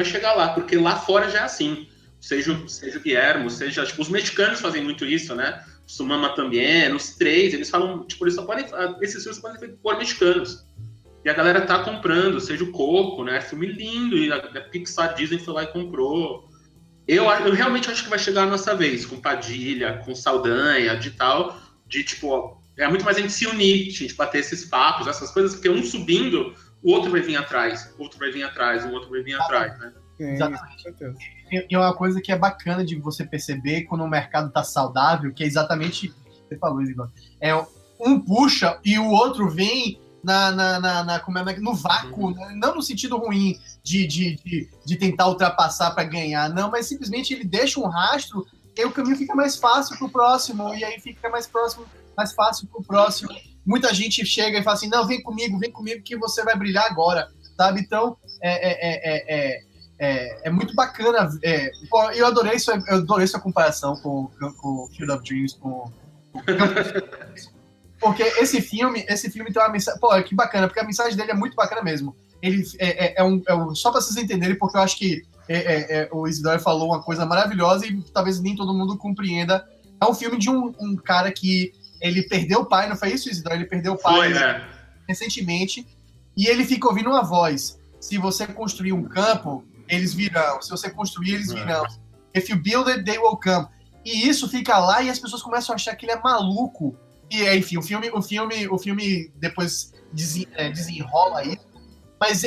chegar lá, porque lá fora já é assim. Seja o Guillermo, seja... Tipo, os mexicanos fazem muito isso, né? O Sumama também, os três, eles falam... Tipo, eles só podem... Esses filmes só podem ser por mexicanos. E a galera tá comprando, seja o Coco, né? Filme lindo, e a Pixar Disney foi lá e comprou. Eu realmente acho que vai chegar a nossa vez, com Padilha, com Saldanha, de tal, de tipo, é muito mais a gente se unir, a gente bater esses papos, essas coisas, porque um subindo, o outro vai vir atrás, o outro vai vir atrás, o outro vai vir atrás, né?
Exatamente. E uma coisa que é bacana de você perceber quando o mercado tá saudável, que é exatamente, você falou, Igor, um puxa e o outro vem no vácuo, né? Não no sentido ruim de tentar ultrapassar para ganhar, não, mas simplesmente ele deixa um rastro e aí o caminho fica mais fácil pro próximo, e aí fica mais fácil pro próximo. Muita gente chega e fala assim, não, vem comigo que você vai brilhar agora, sabe? Então, é muito bacana. Eu adorei sua comparação com Field of Dreams, porque esse filme tem uma mensagem... Pô, que bacana, porque a mensagem dele é muito bacana mesmo. Ele só para vocês entenderem, porque eu acho que o Isidoro falou uma coisa maravilhosa e talvez nem todo mundo compreenda. É um filme de um cara que ele perdeu o pai, não foi isso, Isidoro? Ele perdeu o pai recentemente e ele fica ouvindo uma voz. Se você construir um campo, eles virão. Se você construir, eles virão. If you build it, they will come. E isso fica lá e as pessoas começam a achar que ele é maluco. E, enfim, o filme depois desenrola isso, mas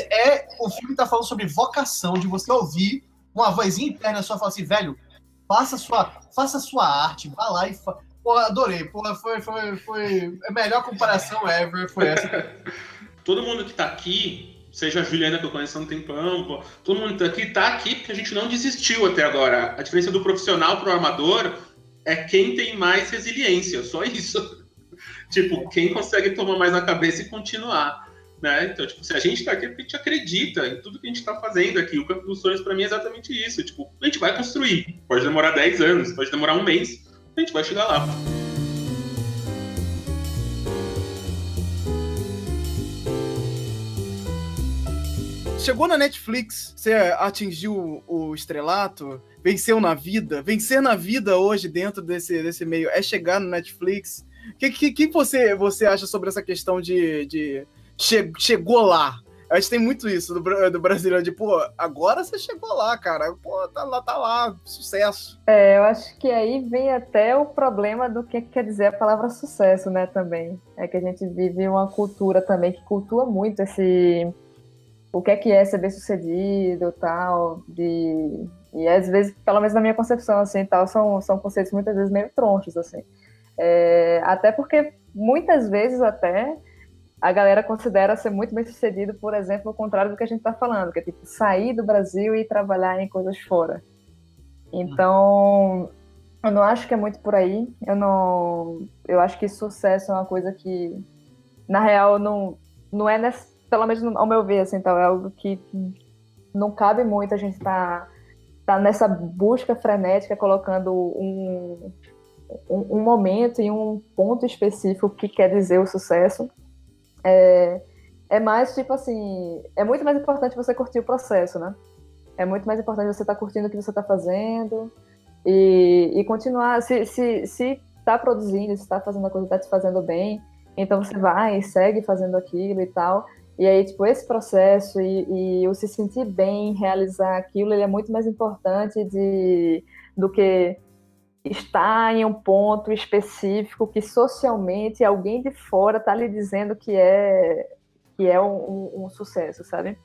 o filme tá falando sobre vocação, de você ouvir uma vozinha interna só falar assim, velho, faça sua arte, vá lá e... Pô, adorei, pô, foi a melhor comparação ever, foi essa.
Todo mundo que tá aqui, seja a Juliana que eu conheço há um tempão, pô, todo mundo que tá aqui porque a gente não desistiu até agora. A diferença do profissional pro armador é quem tem mais resiliência, só isso. Tipo, quem consegue tomar mais na cabeça e continuar, né? Então, tipo, se a gente tá aqui, a gente acredita em tudo que a gente tá fazendo aqui. O Campo dos Sonhos, pra mim, é exatamente isso. Tipo, a gente vai construir. Pode demorar 10 anos, pode demorar um mês, a gente vai chegar lá.
Chegou na Netflix, você atingiu o estrelato, venceu na vida. Vencer na vida hoje dentro desse meio é chegar no Netflix. O que você acha sobre essa questão de chegou lá? A gente tem muito isso do brasileiro, de, pô, agora você chegou lá, cara. Pô, tá lá, sucesso.
Eu acho que aí vem até o problema do que quer dizer a palavra sucesso, né, também. É que a gente vive uma cultura também que cultua muito o que é ser bem-sucedido, tal, e às vezes, pelo menos na minha concepção, assim, tal, são conceitos muitas vezes meio tronchos, assim. Até porque muitas vezes até a galera considera ser muito bem sucedido, por exemplo, ao contrário do que a gente está falando, que é tipo sair do Brasil e trabalhar em coisas fora. Então, eu não acho que é muito por aí. Eu acho que sucesso é uma coisa que, na real, não é pelo menos ao meu ver, assim, então, é algo que não cabe muito a gente tá nessa busca frenética, colocando um momento e um ponto específico que quer dizer o sucesso. É mais, tipo assim, é muito mais importante você curtir o processo, né? É muito mais importante você estar curtindo o que você está fazendo e continuar, se tá produzindo, se tá fazendo a coisa, tá te fazendo bem, então você vai e segue fazendo aquilo e tal. E aí, tipo, esse processo e o se sentir bem, realizar aquilo, ele é muito mais importante do que está em um ponto específico que socialmente alguém de fora está lhe dizendo que é um sucesso, sabe?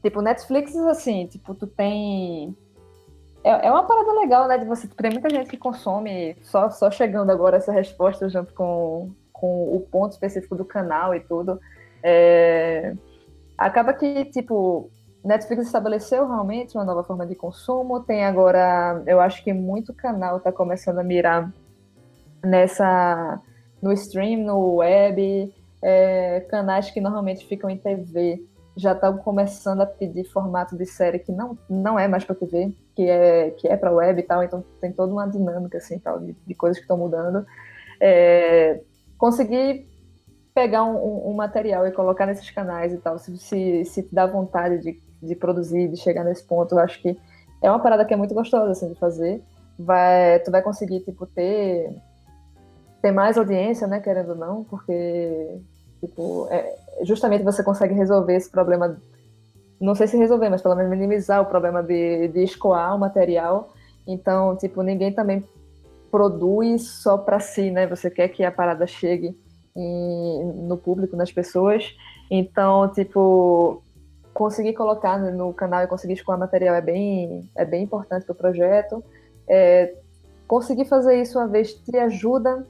Tipo, Netflix, assim, tipo, tu tem... É uma parada legal, né, de você... Tem muita gente que consome, só chegando agora essa resposta junto com o ponto específico do canal e tudo. Acaba que, tipo, Netflix estabeleceu realmente uma nova forma de consumo. Tem agora, eu acho que muito canal está começando a mirar no stream, no web, canais que normalmente ficam em TV já estão começando a pedir formato de série que não é mais para TV, que é para web e tal, então tem toda uma dinâmica assim, tal, de coisas que estão mudando. Conseguir pegar um material e colocar nesses canais e tal, se te dá vontade de produzir, de chegar nesse ponto, eu acho que é uma parada que é muito gostosa assim, de fazer. Tu vai conseguir tipo, ter mais audiência, né, querendo ou não, porque tipo, justamente você consegue resolver esse problema, não sei se resolver, mas pelo menos minimizar o problema de escoar o material. Então, tipo, ninguém também produz só para si, né? Você quer que a parada chegue no público, nas pessoas. Então, tipo, conseguir colocar no canal e conseguir escoar material é bem importante para o projeto. Conseguir fazer isso uma vez te ajuda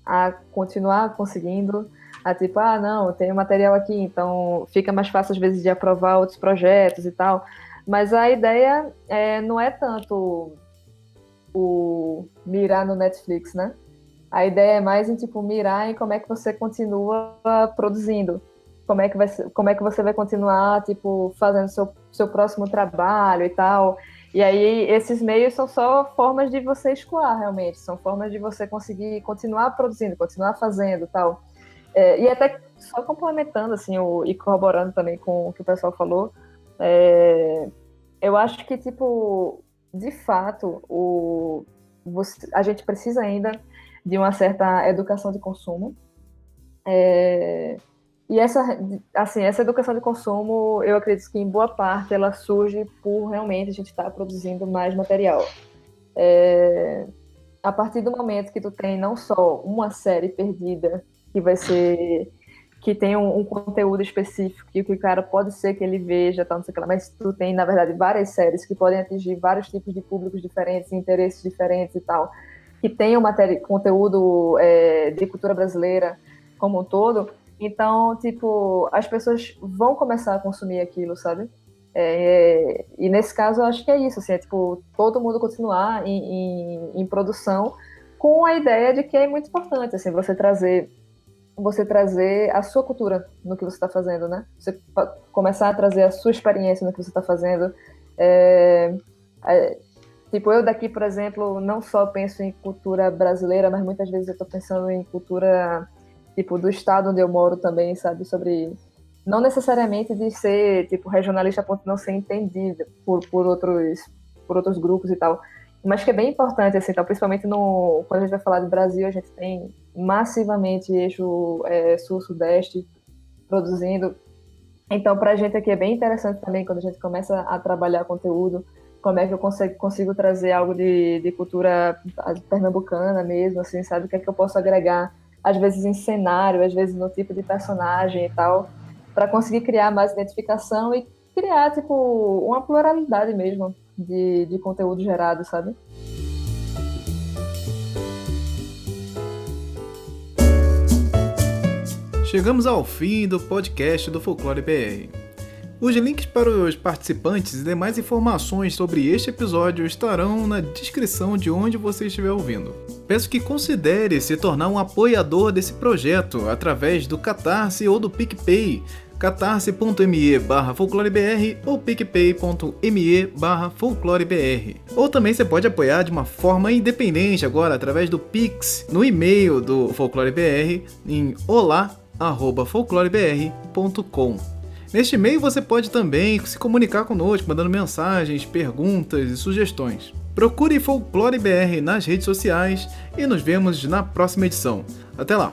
a continuar conseguindo, a tipo, não, tem material aqui, então fica mais fácil às vezes de aprovar outros projetos e tal, mas a ideia não é tanto o mirar no Netflix, né? A ideia é mais em tipo mirar em como é que você continua produzindo, como é que você vai continuar tipo fazendo seu próximo trabalho e tal. E aí esses meios são só formas de você escoar realmente, são formas de você conseguir continuar produzindo, continuar fazendo e tal. E até só complementando assim, e corroborando também com o que o pessoal falou, eu acho que, tipo, de fato, a gente precisa ainda de uma certa educação de consumo. E essa educação de consumo, eu acredito que em boa parte ela surge por realmente a gente estar produzindo mais material. A partir do momento que tu tem não só uma série perdida, que tem um conteúdo específico, que o cara pode ser que ele veja, tal, não sei o que lá, mas tu tem, na verdade, várias séries que podem atingir vários tipos de públicos diferentes, interesses diferentes e tal, que tenham conteúdo de cultura brasileira como um todo. Então, tipo, as pessoas vão começar a consumir aquilo, sabe? E nesse caso, eu acho que é isso, assim, tipo, todo mundo continuar em produção com a ideia de que é muito importante, assim, você trazer a sua cultura no que você está fazendo, né? Você começar a trazer a sua experiência no que você está fazendo. Tipo, eu daqui, por exemplo, não só penso em cultura brasileira, mas muitas vezes eu estou pensando em cultura, tipo, do estado onde eu moro também, sabe? Sobre... Não necessariamente de ser, tipo, regionalista a ponto de não ser entendida por outros grupos e tal, mas que é bem importante, assim, então, principalmente quando a gente vai falar de Brasil, a gente tem massivamente eixo sul-sudeste produzindo. Então, para a gente aqui é bem interessante também, quando a gente começa a trabalhar conteúdo, como é que eu consigo trazer algo de cultura pernambucana mesmo, assim, sabe? O que é que eu posso agregar, às vezes em cenário, às vezes no tipo de personagem e tal, para conseguir criar mais identificação e criar, tipo, uma pluralidade mesmo de conteúdo gerado, sabe?
Chegamos ao fim do podcast do Folclore BR. Os links para os participantes e demais informações sobre este episódio estarão na descrição de onde você estiver ouvindo. Peço que considere se tornar um apoiador desse projeto através do Catarse ou do PicPay, catarse.me/folclorebr ou picpay.me/folclorebr. Ou também você pode apoiar de uma forma independente agora através do Pix, no e-mail do FolcloreBR em olá@folclorebr.com. Neste e-mail você pode também se comunicar conosco, mandando mensagens, perguntas e sugestões. Procure Folclore BR nas redes sociais e nos vemos na próxima edição. Até lá!